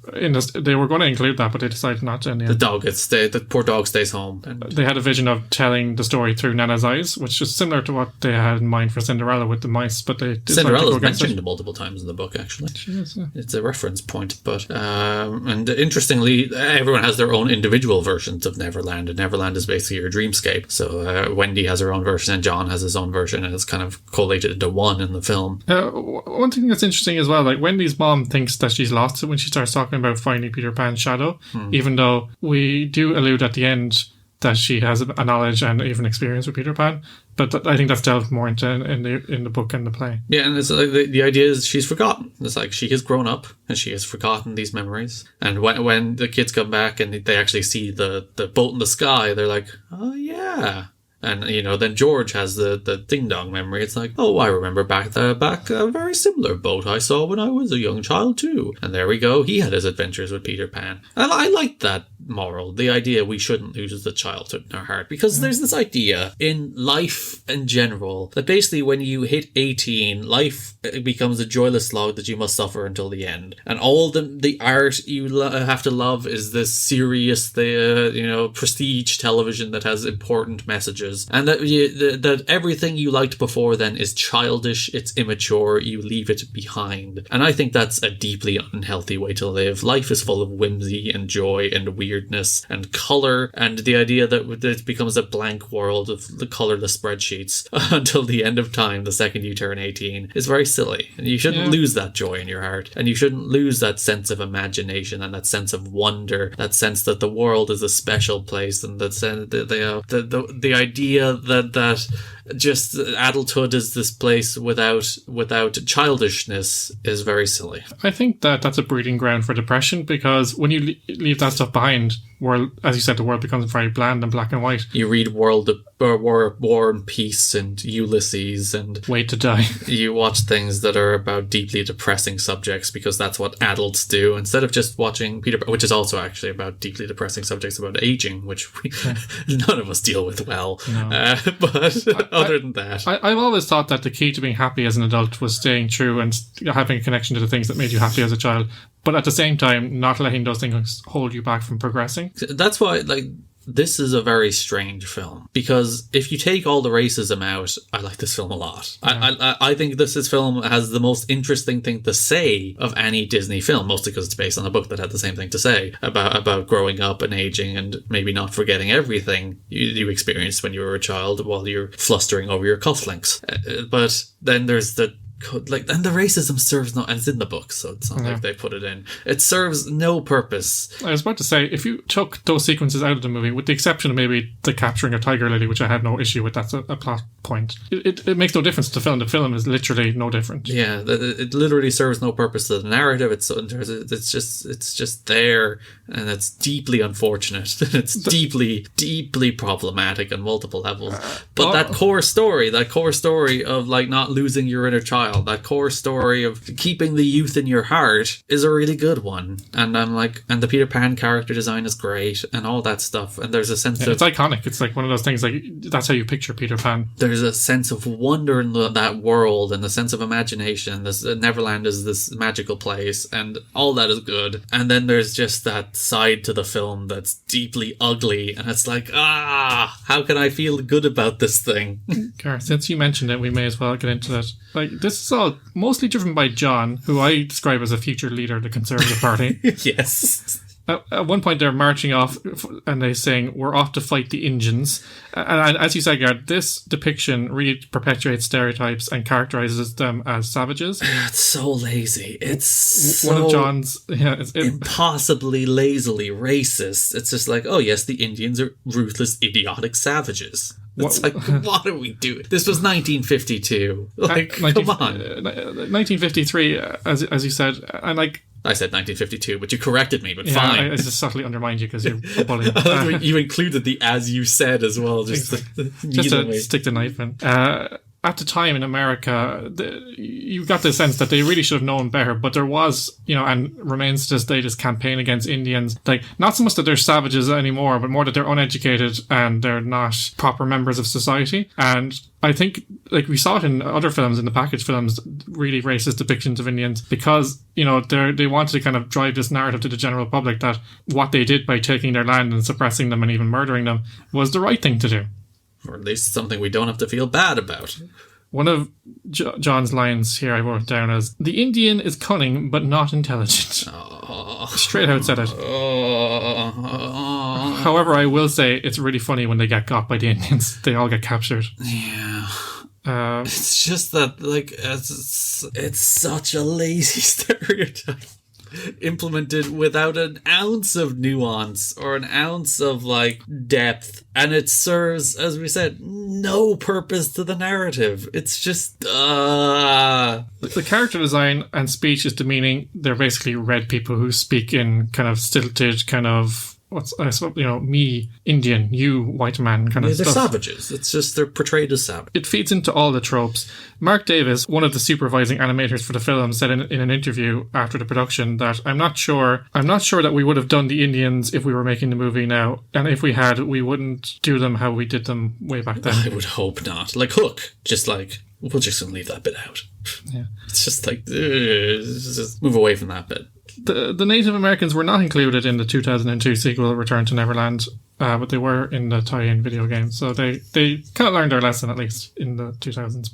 they were going to include that, but they decided not to. In the end. The poor dog stays home. They had a vision of telling the story through Nana's eyes, which is similar to what they had in mind for Cinderella with the mice. But they Cinderella's mentioned multiple times in the book. Actually, she is, yeah. It's a reference point. But and interestingly, everyone has their own individual versions of Neverland, and Neverland is basically your dreamscape. So Wendy has her own version, and John has his own version, and it's kind of collated into one in the film. One thing that's interesting as well, like Wendy's mom thinks that she's lost it when she starts talking about finding Peter Pan's shadow, even though we do allude at the end that she has a knowledge and even experience with Peter Pan. But I think that's delved more into in the book and the play. Yeah, and it's like the idea is she's forgotten. It's like she has grown up and she has forgotten these memories. And when the kids come back and they actually see the boat in the sky, they're like, oh yeah. And, then George has the ding-dong memory. It's like, oh, I remember back a very similar boat I saw when I was a young child too. And there we go. He had his adventures with Peter Pan. And I like that moral, the idea we shouldn't lose the childhood in our heart. Because there's this idea in life in general that basically when you hit 18, life becomes a joyless slog that you must suffer until the end. And all the art you have to love is this serious, prestige television that has important messages. And that everything you liked before then is childish, it's immature, you leave it behind. And I think that's a deeply unhealthy way to live. Life is full of whimsy and joy and weirdness and colour, and the idea that it becomes a blank world of the colourless spreadsheets until the end of time, the second you turn 18, is very silly. And you shouldn't lose that joy in your heart. And you shouldn't lose that sense of imagination and that sense of wonder, that sense that the world is a special place, and that the idea that just adulthood is this place without childishness is very silly. I think that's a breeding ground for depression, because when you leave that stuff behind, as you said, the world becomes very bland and black and white. You read War and Peace and Ulysses and Wait to Die. You watch things that are about deeply depressing subjects because that's what adults do, instead of just watching Peter Pan, which is also actually about deeply depressing subjects about aging, which none of us deal with well. No. But other than that, I've always thought that the key to being happy as an adult was staying true and having a connection to the things that made you happy as a child, but at the same time not letting those things hold you back from progressing. That's why this is a very strange film, because if you take all the racism out, I like this film a lot. Yeah. I think this film has the most interesting thing to say of any Disney film, mostly because it's based on a book that had the same thing to say about growing up and aging and maybe not forgetting everything you experienced when you were a child while you're flustering over your cufflinks. But then there's and the racism serves no, and it's in the book, so it's not like they put it in. It serves no purpose. I was about to say, if you took those sequences out of the movie, with the exception of maybe the capturing of Tiger Lily, which I had no issue with, that's a plot point, it makes no difference to the film. The film is literally no different. Yeah, it literally serves no purpose to the narrative. It's just there, and it's deeply unfortunate. It's deeply problematic on multiple levels. But that core story of not losing your inner child, that core story of keeping the youth in your heart, is a really good one. And I'm and the Peter Pan character design is great and all that stuff. And there's a sense of... It's iconic. It's like one of those things, that's how you picture Peter Pan. There's a sense of wonder in that world and a sense of imagination. Neverland is this magical place and all that is good. And then there's just that side to the film that's deeply ugly. And it's how can I feel good about this thing? Gar, since you mentioned it, we may as well get into that. This is all mostly driven by John, who I describe as a future leader of the Conservative Party. Yes. At one point they're marching off and they're saying, we're off to fight the Injuns. And as you said, Gard, this depiction really perpetuates stereotypes and characterizes them as savages. It's so lazy. It's so one of John's impossibly lazily racist. It's just oh yes, the Indians are ruthless, idiotic savages. It's what are we doing? This was 1952. Come on. 1953, as you said, and I said 1952, but you corrected me, but fine. I just subtly undermined you because you're a bully. You included the as you said as well, just to stick the knife in. at the time in America, you got the sense that they really should have known better, but there was, and remains to this day, this campaign against Indians. Like, not so much that they're savages anymore, but more that they're uneducated and they're not proper members of society. And I think, like, we saw it in other films, in the package films, really racist depictions of Indians, because, they wanted to kind of drive this narrative to the general public that what they did by taking their land and suppressing them and even murdering them was the right thing to do. Or at least something we don't have to feel bad about. One of John's lines here I wrote down as, "The Indian is cunning but not intelligent." Straight out said it. However, I will say it's really funny when they get got by the Indians. They all get captured. Yeah. It's just that, like, it's such a lazy stereotype. Implemented without an ounce of nuance or an ounce of, like, depth. And it serves, as we said, no purpose to the narrative. It's just, The character design and speech is demeaning. They're basically red people who speak in kind of stilted, kind of, me, Indian, you, white man, kind of they're stuff. savages. It's just they're portrayed as savages. It feeds into all the tropes. Mark Davis, one of the supervising animators for the film, said in an interview after the production that I'm not sure that we would have done the Indians if we were making the movie now, and if we had, we wouldn't do them how we did them way back then. I would hope not. Like Hook, just like, we're just going to leave that bit out. Yeah. It's just like, just move away from that bit. The Native Americans were not included in the 2002 sequel Return to Neverland, but they were in the tie-in video game. So they kind of learned their lesson, at least, in the 2000s.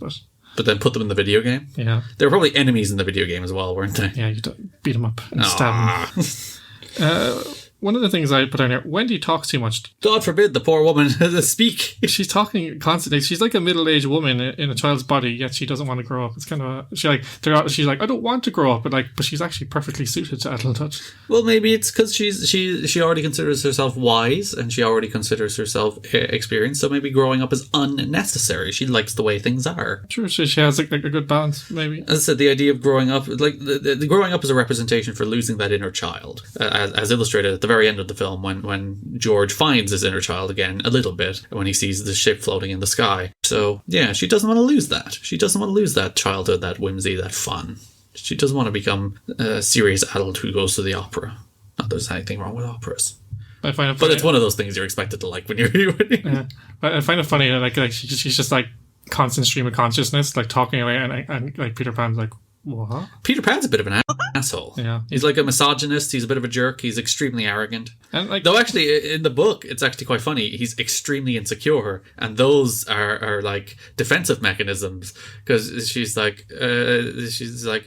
But then put them in the video game? Yeah. They were probably enemies in the video game as well, weren't they? Yeah, you beat them up and stab them. One of the things I put down here, Wendy talks too much. God forbid the poor woman speak. She's talking constantly. She's like a middle-aged woman in a child's body, yet she doesn't want to grow up. It's kind of she's like, I don't want to grow up, but she's actually perfectly suited to adulthood. Well, maybe it's because she already considers herself wise and she already considers herself experienced. So maybe growing up is unnecessary. She likes the way things are. True, she has a good balance. Maybe. As I said, the idea of growing up, like the growing up is a representation for losing that inner child, as illustrated at the very end of the film when George finds his inner child again a little bit when he sees the ship floating in the sky. So yeah, she doesn't want to lose that. She doesn't want to lose that childhood, that whimsy, that fun. She doesn't want to become a serious adult who goes to the opera. Not that there's anything wrong with operas. But it's one of those things you're expected to like when you're yeah. I find it funny, like she's just like constant stream of consciousness, like talking away, and like Peter Pan's like, what? Peter Pan's a bit of an asshole. Yeah. He's like a misogynist. He's a bit of a jerk. He's extremely arrogant. And though actually in the book, it's actually quite funny. He's extremely insecure. And those are like defensive mechanisms. Because she's like,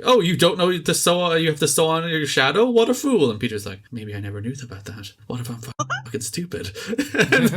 oh, you don't know you have to sew on your shadow? What a fool. And Peter's like, maybe I never knew about that. What if I'm fucking stupid? And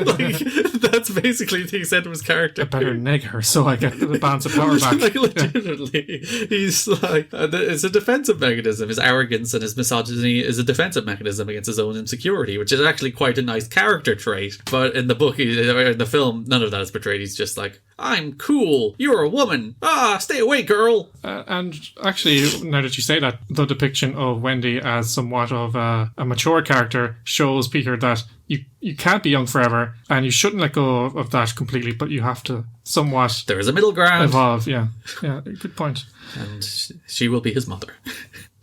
that's basically the extent of his character. I better neg her so I get the balance of power back. Like legitimately. He's like, it's a defensive mechanism. His arrogance and his misogyny is a defensive mechanism against his own insecurity, which is actually quite a nice character trait. But in the book, in the film, none of that is portrayed. He's just like, I'm cool. You're a woman. Stay away, girl. And actually, now that you say that, the depiction of Wendy as somewhat of a mature character shows Peter that you can't be young forever, and you shouldn't let go of that completely, but you have to somewhat... There is a middle ground. Evolve, yeah. Yeah, good point. And she will be his mother.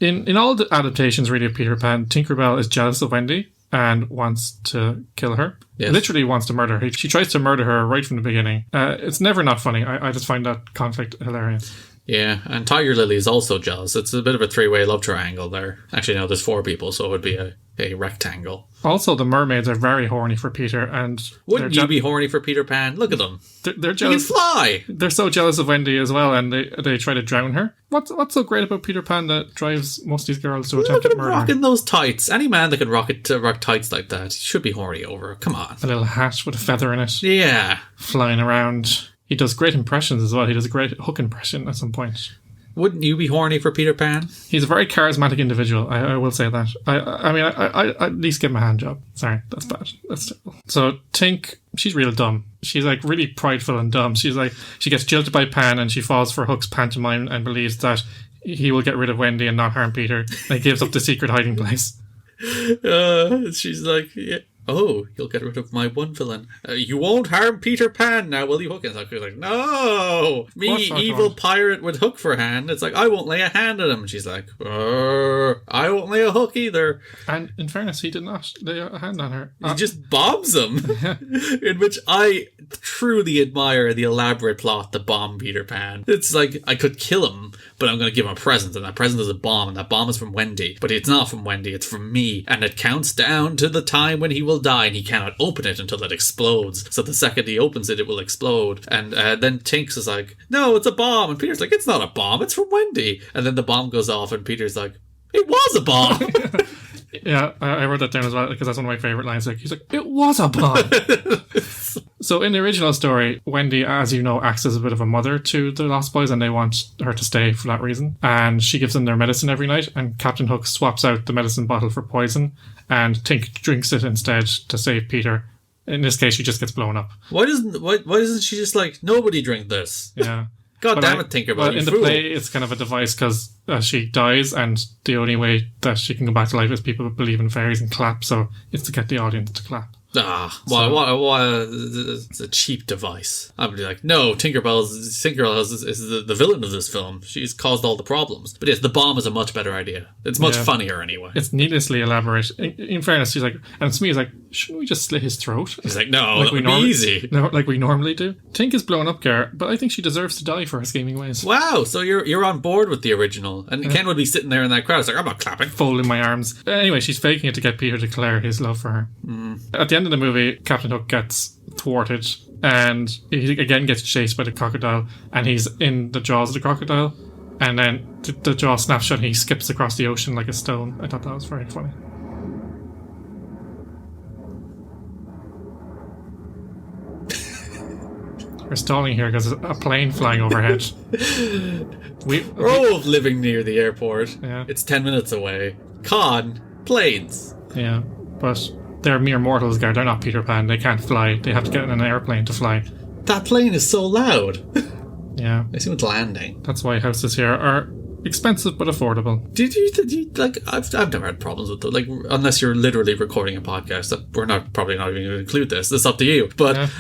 In all the adaptations, really, of Peter Pan, Tinkerbell is jealous of Wendy and wants to kill her. Yes. Literally wants to murder her. She tries to murder her right from the beginning. It's never not funny. I just find that conflict hilarious. Yeah, and Tiger Lily is also jealous. It's a bit of a three-way love triangle there. Actually, no, there's 4 people, so it would be a rectangle. Also, the mermaids are very horny for Peter, and... Wouldn't you be horny for Peter Pan? Look at them. They're jealous. They can fly! They're so jealous of Wendy as well, and they try to drown her. What's so great about Peter Pan that drives most of these girls to attempt to murder? Look at him rocking those tights. Any man that can rock tights like that should be horny over. Come on. A little hat with a feather in it. Yeah. Flying around. He does great impressions as well. He does a great Hook impression at some point. Wouldn't you be horny for Peter Pan? He's a very charismatic individual. I will say that. I at least give him a hand job. Sorry, that's bad. That's terrible. So Tink, she's real dumb. She's like really prideful and dumb. She's like, she gets jilted by Pan and she falls for Hook's pantomime and believes that he will get rid of Wendy and not harm Peter. And gives up the secret hiding place. She's like, yeah. oh, you'll get rid of my one villain. You won't harm Peter Pan now, will you, Hook? And it's like, no, me, evil pirate with Hook for a hand. It's like, I won't lay a hand on him. And she's like, I won't lay a hook either. And in fairness, he did not lay a hand on her. He just bombs him. In which I truly admire the elaborate plot to bomb Peter Pan. It's like, I could kill him, but I'm going to give him a present, and that present is a bomb, and that bomb is from Wendy. But it's not from Wendy, it's from me, and it counts down to the time when he will die, and he cannot open it until it explodes. So the second he opens it, it will explode. And then Tinks is like, no, it's a bomb. And Peter's like, it's not a bomb, it's from Wendy. And then the bomb goes off, and Peter's like, it was a bomb. Yeah, I wrote that down as well because that's one of my favourite lines. Like, he's like, it was a bomb. So in the original story, Wendy, as you know, acts as a bit of a mother to the Lost Boys, and they want her to stay for that reason. And she gives them their medicine every night, and Captain Hook swaps out the medicine bottle for poison, and Tink drinks it instead to save Peter. In this case, she just gets blown up. Why isn't she just like, nobody drink this? Yeah. God damn it, Tinkerbell, But you in the fool. play, it's kind of a device because she dies, and the only way that she can come back to life is people believe in fairies and clap, so it's to get the audience to clap. What it's a cheap device. I would be like, no, Tinkerbell is the villain of this film. She's caused all the problems. But yes, the bomb is a much better idea. It's much funnier anyway. It's needlessly elaborate. In fairness, she's like, and to me, he's like, shouldn't we just slit his throat? He's like, no, like that would be easy. No, like we normally do. Tink is blown up, Gar, but I think she deserves to die for her scheming ways. Wow, so you're on board with the original. And Ken would be sitting there in that crowd. It's like, I'm not clapping. Folding my arms. Anyway, she's faking it to get Peter to declare his love for her. At the end of the movie, Captain Hook gets thwarted, and he again gets chased by the crocodile, and he's in the jaws of the crocodile, and then the jaw snaps shut and he skips across the ocean like a stone. I thought that was very funny. We're stalling here because there's a plane flying overhead. We're all living near the airport. Yeah. It's 10 minutes away. Con, planes. Yeah, but they're mere mortals, Gar. They're not Peter Pan. They can't fly. They have to get in an airplane to fly. That plane is so loud. Yeah. I assume it's landing. That's why houses here are expensive but affordable. Did you like? I've never had problems with it. Like, unless you're literally recording a podcast, that we're probably not even going to include this. It's up to you. But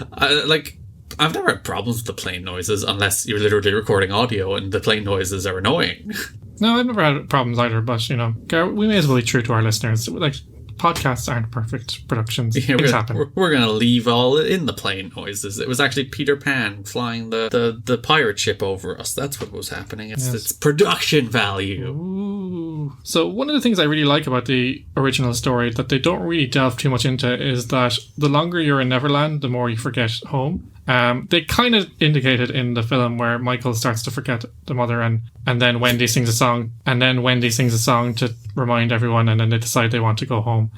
I've never had problems with the plane noises unless you're literally recording audio and the plane noises are annoying. No, I've never had problems either. But Gar, we may as well be true to our listeners. Like, podcasts aren't perfect productions. Things happen. We're going to leave all in the plane noises. It was actually Peter Pan flying the pirate ship over us. That's what was happening. It's production value. Ooh. So one of the things I really like about the original story that they don't really delve too much into is that the longer you're in Neverland, the more you forget home. They kind of indicated in the film where Michael starts to forget the mother, and then Wendy sings a song, to remind everyone, and then they decide they want to go home.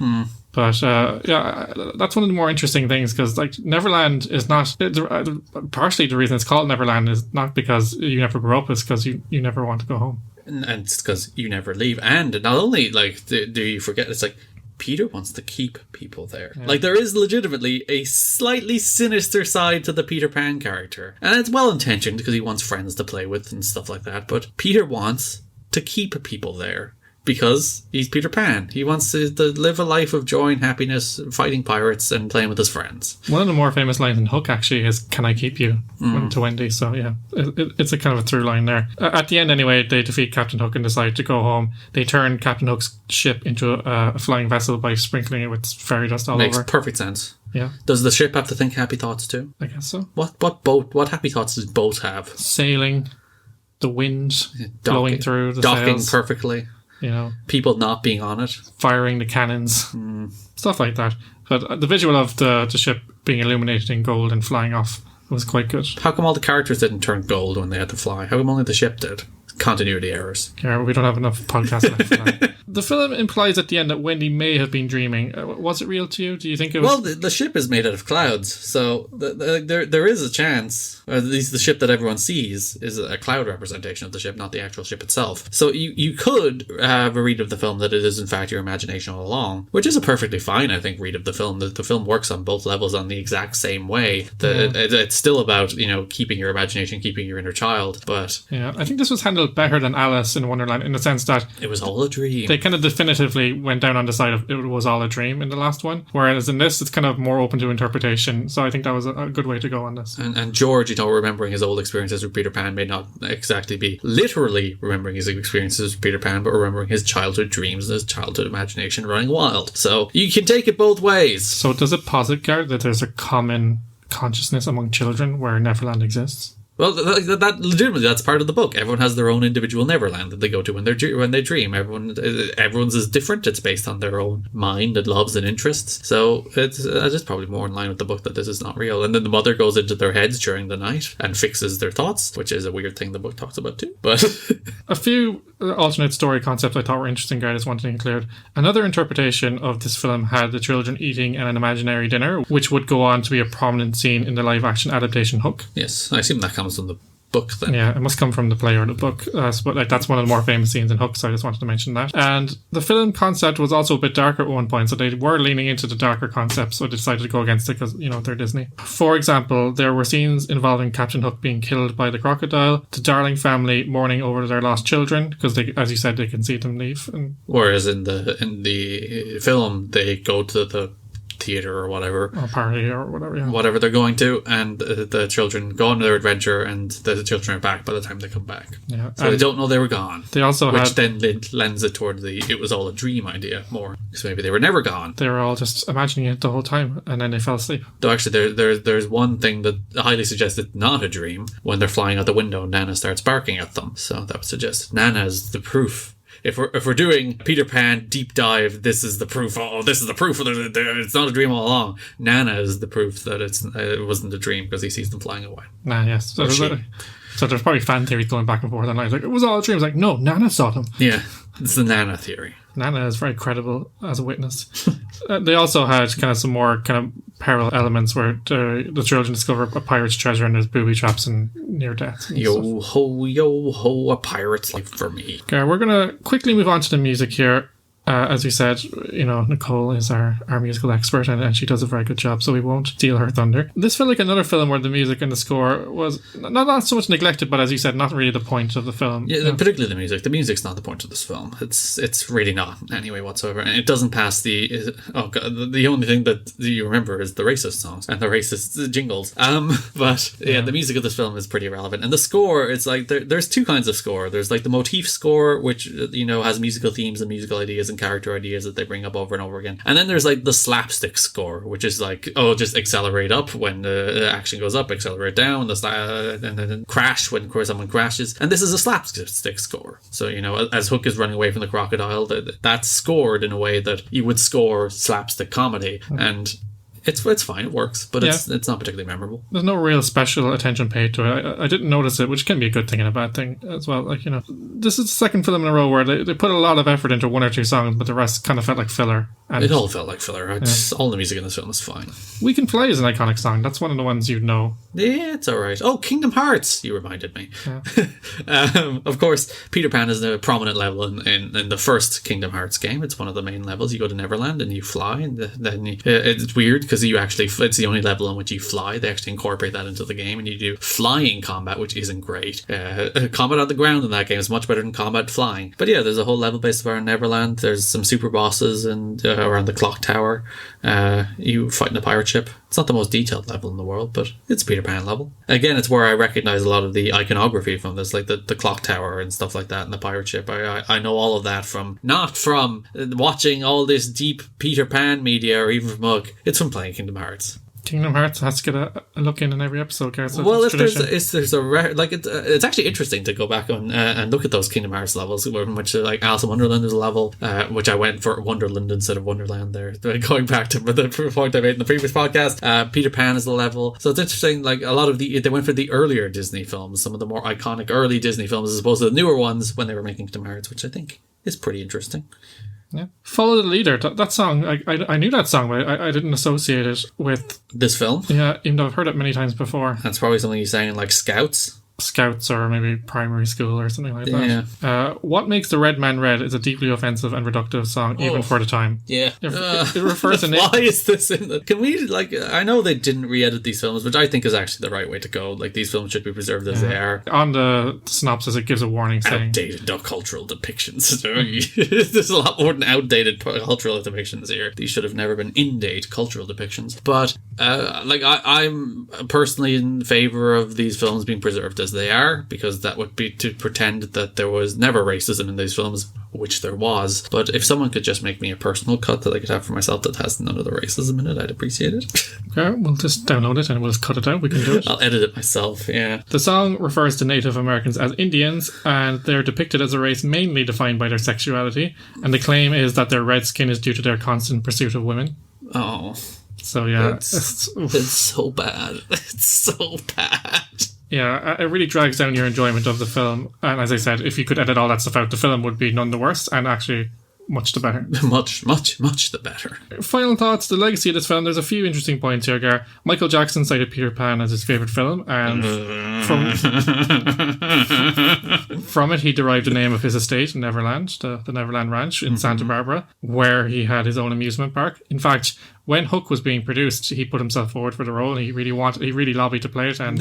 But that's one of the more interesting things, because like Neverland is not partially the reason it's called Neverland is not because you never grow up, it's because you never want to go home, and it's because you never leave. And not only like do you forget, it's like Peter wants to keep people there. Yeah. Like, there is legitimately a slightly sinister side to the Peter Pan character. And it's well-intentioned because he wants friends to play with and stuff like that. But Peter wants to keep people there because he's Peter Pan. He wants to live a life of joy and happiness, fighting pirates and playing with his friends. One of the more famous lines in Hook, actually, is, "Can I keep you?" to Wendy. So, yeah, it's a kind of a through line there. At the end, anyway, they defeat Captain Hook and decide to go home. They turn Captain Hook's ship into a flying vessel by sprinkling it with fairy dust all over. Makes perfect sense. Yeah. Does the ship have to think happy thoughts too? I guess so. What happy thoughts does boat have? Sailing, the wind blowing through the docking sails. Perfectly. People not being on it, firing the cannons, stuff like that. But the visual of the ship being illuminated in gold and flying off was quite good. How come all the characters didn't turn gold when they had to fly? How come only the ship did? Continuity errors. Yeah, we don't have enough podcasts left for that. The film implies at the end that Wendy may have been dreaming. Was it real to you? Do you think it was? Well, the ship is made out of clouds, so there is a chance, or at least the ship that everyone sees is a cloud representation of the ship, not the actual ship itself. So you could have a read of the film that it is in fact your imagination all along, which is a perfectly fine, I think, read of the film. The film works on both levels on the exact same way. It's still about keeping your imagination, keeping your inner child, but yeah, I think this was handled felt better than Alice in Wonderland in the sense that It was all a dream. they kind of definitively went down on the side of it was all a dream in the last one, whereas in this it's kind of more open to interpretation. So I think that was a good way to go on this. And George, remembering his old experiences with Peter Pan may not exactly be literally remembering his experiences with Peter Pan, but remembering his childhood dreams and his childhood imagination running wild. So you can take it both ways. So does it posit, Gar, that there's a common consciousness among children where Neverland exists? Well, that legitimately, that's part of the book. Everyone has their own individual Neverland that they go to when they dream. Everyone's is different. It's based on their own mind and loves and interests. So it's just probably more in line with the book that this is not real. And then the mother goes into their heads during the night and fixes their thoughts, which is a weird thing the book talks about too. But a few alternate story concepts I thought were interesting, Gar, I just wanted to include. Another interpretation of this film had the children eating an imaginary dinner, which would go on to be a prominent scene in the live-action adaptation Hook. Yes, I assume that comes from the book then. Yeah, it must come from the play or the book. But that's one of the more famous scenes in Hook, so I just wanted to mention that. And the film concept was also a bit darker at one point, so they were leaning into the darker concepts, so they decided to go against it because, they're Disney. For example, there were scenes involving Captain Hook being killed by the crocodile, the Darling family mourning over their lost children, because they, as you said, they can see them leave. Whereas in the film, they go to the theater or whatever, or party or whatever, yeah. Whatever they're going to, and the children go on their adventure, and the children are back by the time they come back. Yeah, so they don't know they were gone. They also which then lends it toward the it was all a dream idea more. So maybe they were never gone. They were all just imagining it the whole time, and then they fell asleep. Though actually, there's one thing that highly suggests it's not a dream. When they're flying out the window, Nana starts barking at them. So that would suggest Nana's the proof. If we're doing Peter Pan deep dive, this is the proof. Oh, this is the proof. It's not a dream all along. Nana is the proof that it wasn't a dream because he sees them flying away. Yes. So there's probably fan theories going back and forth, and like it was all a dream. It's like, no, Nana saw them. Yeah, it's the Nana theory. Nana is very credible as a witness. They also had kind of some more kind of parallel elements where the children discover a pirate's treasure and there's booby traps and near death. Yo ho, a pirate's life for me. Okay, we're going to quickly move on to the music here. As we said, Nicole is our musical expert and she does a very good job, so we won't steal her thunder. This felt like another film where the music and the score was not so much neglected, but as you said, not really the point of the film. Yeah, particularly the music. The music's not the point of this film. It's really not anyway whatsoever. And it doesn't pass the only thing that you remember is the racist songs and the racist jingles. But the music of this film is pretty irrelevant. And the score, it's like there's two kinds of score. There's like the motif score, which has musical themes and musical ideas and character ideas that they bring up over and over again. And then there's like the slapstick score, which is like, just accelerate up when the action goes up, accelerate down, and then crash when someone crashes. And this is a slapstick score. So, as Hook is running away from the crocodile, that's scored in a way that you would score slapstick comedy. And it's fine, it works, but it's not particularly memorable. There's no real special attention paid to it. I didn't notice it, which can be a good thing and a bad thing as well. Like, this is the second film in a row where they put a lot of effort into one or two songs, but the rest kind of felt like filler. And it all felt like filler. All the music in this film is fine. We Can Fly is an iconic song. That's one of the ones you'd know. Yeah, it's alright. Oh, Kingdom Hearts! You reminded me. Yeah. Of course, Peter Pan is a prominent level in the first Kingdom Hearts game. It's one of the main levels. You go to Neverland and you fly, and then it's weird because it's the only level in which you fly. They actually incorporate that into the game, and you do flying combat, which isn't great. Combat on the ground in that game is much better than combat flying. But yeah, there's a whole level based around Neverland. There's some super bosses and around the clock tower. You fight in a pirate ship. It's not the most detailed level in the world, but it's Peter Pan level. Again, it's where I recognize a lot of the iconography from this, like the clock tower and stuff like that, and the pirate ship. I know all of that not from watching all this deep Peter Pan media or even from Hook. It's from playing Kingdom Hearts. Kingdom Hearts has to get a look in every episode, Gar. So well, it's actually interesting to go back on and look at those Kingdom Hearts levels, in which like Alice in Wonderland is a level, which I went for Wonderland instead of Wonderland there. Going back to the point I made in the previous podcast, Peter Pan is the level. So it's interesting, like a lot of they went for the earlier Disney films, some of the more iconic early Disney films, as opposed to the newer ones when they were making Kingdom Hearts, which I think is pretty interesting. Yeah. Follow the Leader. That song, I knew that song, but I didn't associate it with this film. Yeah, even though I've heard it many times before. That's probably something you sang in like Scouts. scouts or maybe primary school or something like that. What Makes the Red Man Red is a deeply offensive and reductive song, even for the time. Yeah. It refers to... Why is this in the... Can we, like... I know they didn't re-edit these films, which I think is actually the right way to go. Like, these films should be preserved as they are. On the synopsis, it gives a warning saying... Outdated cultural depictions. There's a lot more than outdated cultural depictions here. These should have never been in-date cultural depictions. But, I'm personally in favour of these films being preserved as they are, because that would be to pretend that there was never racism in these films, which there was. But if someone could just make me a personal cut that I could have for myself that has none of the racism in it, I'd appreciate it. Okay, we'll just download it and we'll just cut it out. We can do it. I'll edit it myself, yeah. The song refers to Native Americans as Indians, and they're depicted as a race mainly defined by their sexuality, and the claim is that their red skin is due to their constant pursuit of women. Oh. So yeah. It's so bad. It's so bad. Yeah, it really drags down your enjoyment of the film. And as I said, if you could edit all that stuff out, the film would be none the worse, and actually much the better. much the better. Final thoughts, the legacy of this film. There's a few interesting points here, Gar. Michael Jackson cited Peter Pan as his favourite film, and from it he derived the name of his estate, Neverland, the Neverland Ranch in Santa Barbara, where he had his own amusement park. In fact, when Hook was being produced, he put himself forward for the role, and he really lobbied to play it, and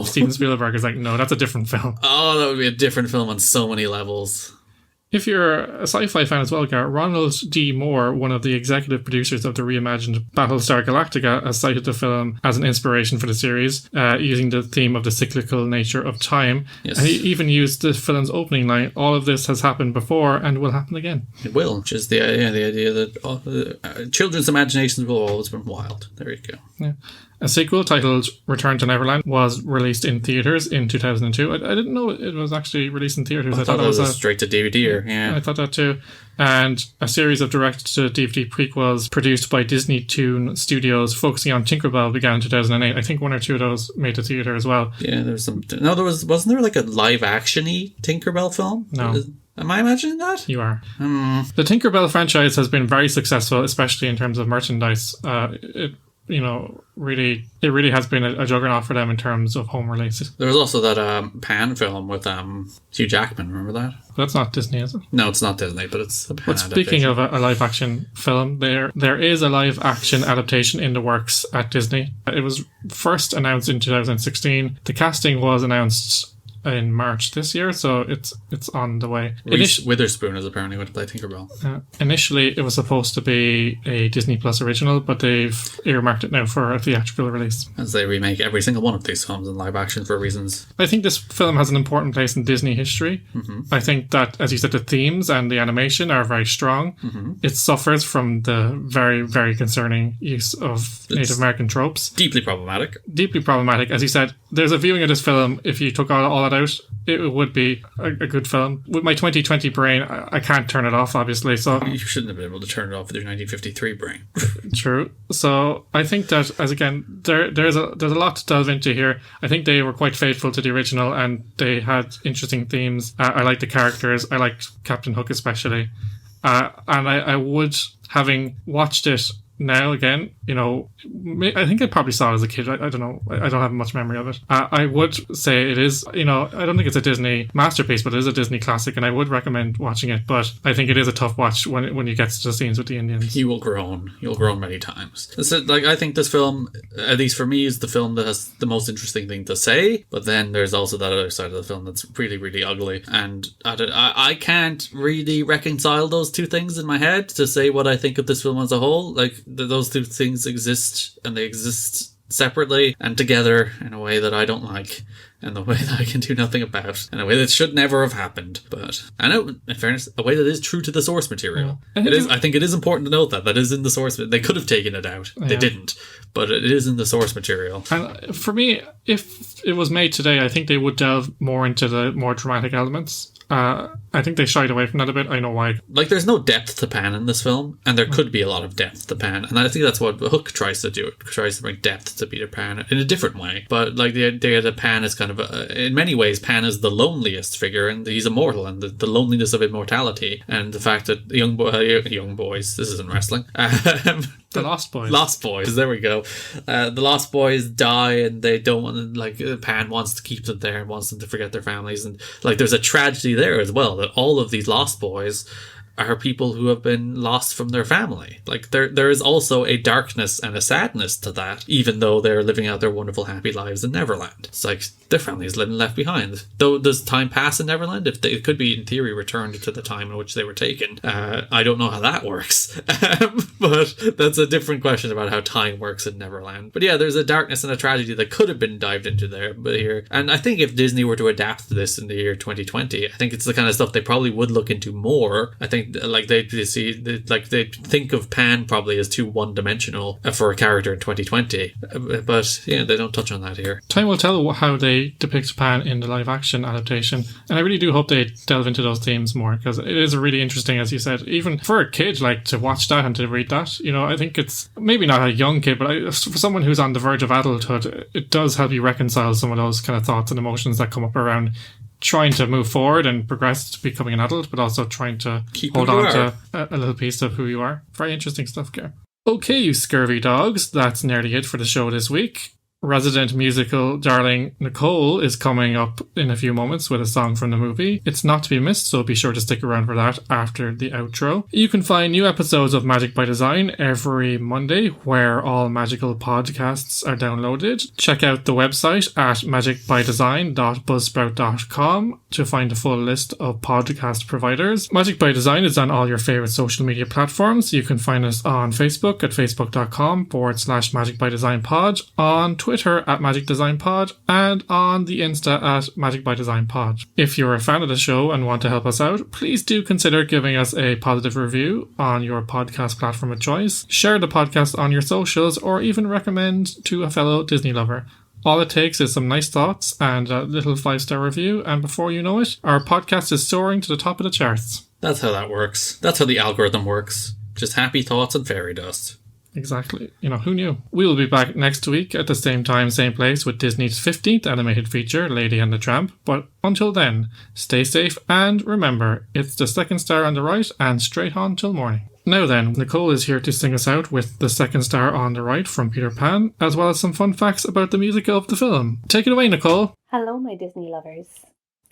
Steven Spielberg is like, no, that's a different film. Oh, that would be a different film on so many levels. If you're a sci-fi fan as well, Gar, Ronald D. Moore, one of the executive producers of the reimagined Battlestar Galactica, has cited the film as an inspiration for the series, using the theme of the cyclical nature of time. Yes. And he even used the film's opening line, all of this has happened before and will happen again. It will, which is the idea that children's imaginations will always be wild. There you go. Yeah. A sequel titled Return to Neverland was released in theatres in 2002. I didn't know it was actually released in theatres. I thought it was straight to DVD. Yeah, I thought that too. And a series of direct-to-DVD prequels produced by Disney Toon Studios focusing on Tinkerbell began in 2008. I think one or two of those made the theatre as well. Yeah, there was some... No, wasn't there like a live-action-y Tinkerbell film? No. Am I imagining that? You are. The Tinkerbell franchise has been very successful, especially in terms of merchandise. It really has been a juggernaut for them in terms of home releases. There was also that Pan film with Hugh Jackman, remember that? That's not Disney, is it? No, it's not Disney, but it's a Pan But speaking of a live-action film, there is a live-action adaptation in the works at Disney. It was first announced in 2016. The casting was announced in March this year, so it's on the way. Reese Witherspoon is apparently going to play Tinkerbell. Initially, it was supposed to be a Disney Plus original, but they've earmarked it now for a theatrical release. As they remake every single one of these films in live action for reasons. I think this film has an important place in Disney history. Mm-hmm. I think that, as you said, the themes and the animation are very strong. Mm-hmm. It suffers from the very, very concerning use of Native American tropes. Deeply problematic. As you said, there's a viewing of this film, if you took all that out, it would be a good film. With my 2020 brain, I can't turn it off, obviously. So you shouldn't have been able to turn it off with your 1953 brain. True. So I think that, as again, there's a lot to delve into here. I think they were quite faithful to the original, and they had interesting themes. I like the characters. I liked Captain Hook especially. And I would, having watched it now again, I think I probably saw it as a kid. I don't know. I don't have much memory of it. I would say it is, I don't think it's a Disney masterpiece, but it is a Disney classic, and I would recommend watching it. But I think it is a tough watch when you get to the scenes with the Indians. You will groan. You'll groan many times. So, I think this film, at least for me, is the film that has the most interesting thing to say. But then there's also that other side of the film that's really, really ugly. And I can't really reconcile those two things in my head to say what I think of this film as a whole. Like, those two things exist, and they exist separately and together in a way that I don't like, and the way that I can do nothing about, in a way that should never have happened. But I know, in fairness, a way that is true to the source material. Yeah. I think it is important to note that is in the source. They could have taken it out. Yeah. They didn't. But it is in the source material. And for me, if it was made today, I think they would delve more into the more dramatic elements. I think they shied away from that a bit. I know why. Like, there's no depth to Pan in this film, and there could be a lot of depth to Pan, and I think that's what Hook tries to do. It tries to bring depth to Peter Pan in a different way. But like the idea that Pan is kind of in many ways, Pan is the loneliest figure, and he's immortal, and the loneliness of immortality, and the fact that young boys, this isn't wrestling, The Lost Boys. Lost Boys, there we go. The Lost Boys die and they don't want to, like, Pan wants to keep them there and wants them to forget their families. And, like, there's a tragedy there as well, that all of these Lost Boys are people who have been lost from their family. Like, there is also a darkness and a sadness to that, even though they're living out their wonderful, happy lives in Neverland. It's like their family is left behind. Though, does time pass in Neverland? If it could be, in theory, returned to the time in which they were taken. I don't know how that works. But that's a different question about how time works in Neverland. But yeah, there's a darkness and a tragedy that could have been dived into there, but here. And I think if Disney were to adapt this in the year 2020, I think it's the kind of stuff they probably would look into more. I think, like, they think of Pan probably as too one-dimensional for a character in 2020, but yeah, they don't touch on that here. Time will tell how they depict Pan in the live-action adaptation, and I really do hope they delve into those themes more, because it is really interesting, as you said, even for a kid, like, to watch that and to read that. You know, I think it's maybe not a young kid, but for someone who's on the verge of adulthood, it does help you reconcile some of those kind of thoughts and emotions that come up around trying to move forward and progress to becoming an adult, but also trying to hold on to a little piece of who you are. Very interesting stuff, Gar. Okay, you scurvy dogs, that's nearly it for the show this week. Resident musical darling Nicole is coming up in a few moments with a song from the movie. It's not to be missed, so be sure to stick around for that after the outro. You can find new episodes of Magic by Design every Monday, where all magical podcasts are downloaded. Check out the website at magicbydesign.buzzsprout.com to find a full list of podcast providers. Magic by Design is on all your favourite social media platforms. You can find us on Facebook at facebook.com/magicbydesignpod, on Twitter at Magic Design Pod, and on the Insta at Magic by Design Pod. If you're a fan of the show and want to help us out, please do consider giving us a positive review on your podcast platform of choice, share the podcast on your socials, or even recommend to a fellow Disney lover. All it takes is some nice thoughts and a little 5-star review, and before you know it, our podcast is soaring to the top of the charts. That's how that works. That's how the algorithm works. Just happy thoughts and fairy dust. Exactly. You know, who knew? We will be back next week at the same time, same place, with Disney's 15th animated feature, Lady and the Tramp. But until then, stay safe and remember, it's the second star on the right and straight on till morning. Now then, Nicole is here to sing us out with the second star on the right from Peter Pan, as well as some fun facts about the music of the film. Take it away, Nicole. Hello, my Disney lovers.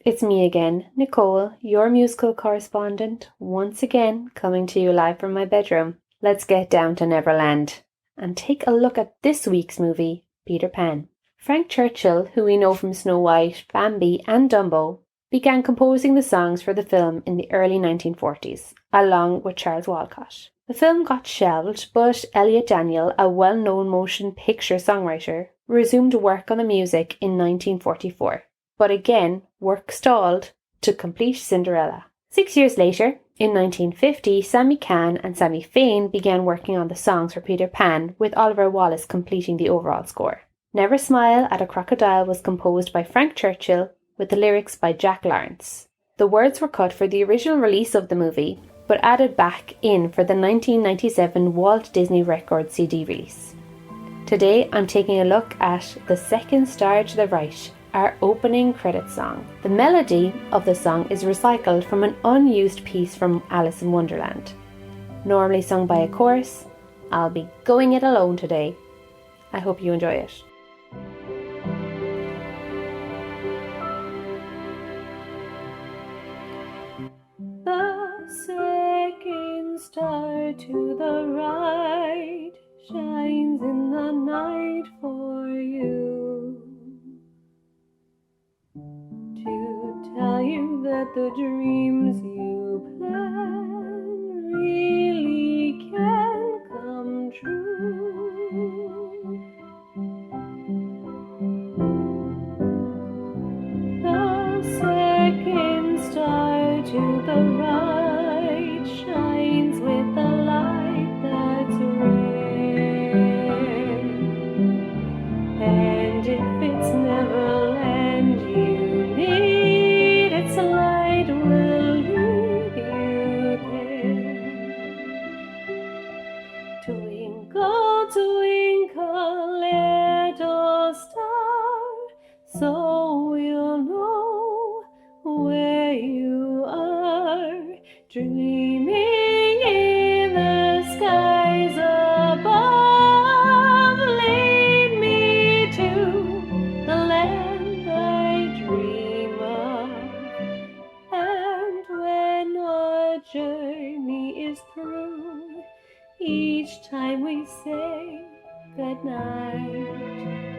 It's me again, Nicole, your musical correspondent, once again coming to you live from my bedroom. Let's get down to Neverland and take a look at this week's movie, Peter Pan. Frank Churchill, who we know from Snow White, Bambi and Dumbo, began composing the songs for the film in the early 1940s, along with Charles Walcott. The film got shelved, but Elliot Daniel, a well-known motion picture songwriter, resumed work on the music in 1944. But again, work stalled to complete Cinderella. 6 years later, in 1950, Sammy Cahn and Sammy Fain began working on the songs for Peter Pan, with Oliver Wallace completing the overall score. Never Smile at a Crocodile was composed by Frank Churchill, with the lyrics by Jack Lawrence. The words were cut for the original release of the movie, but added back in for the 1997 Walt Disney Records CD release. Today, I'm taking a look at The Second Star to the Right, our opening credits song. The melody of the song is recycled from an unused piece from Alice in Wonderland. Normally sung by a chorus, I'll be going it alone today. I hope you enjoy it. The second star to the right shines in the night for you, to tell you that the dreams you plan really can come true. The second star to the right shines with a light that's rare, and if it's Neverland you need, its light will lead you there. Twinkle, twinkle, little star, so we'll know where you are, dreaming in the skies above. each time we say goodnight.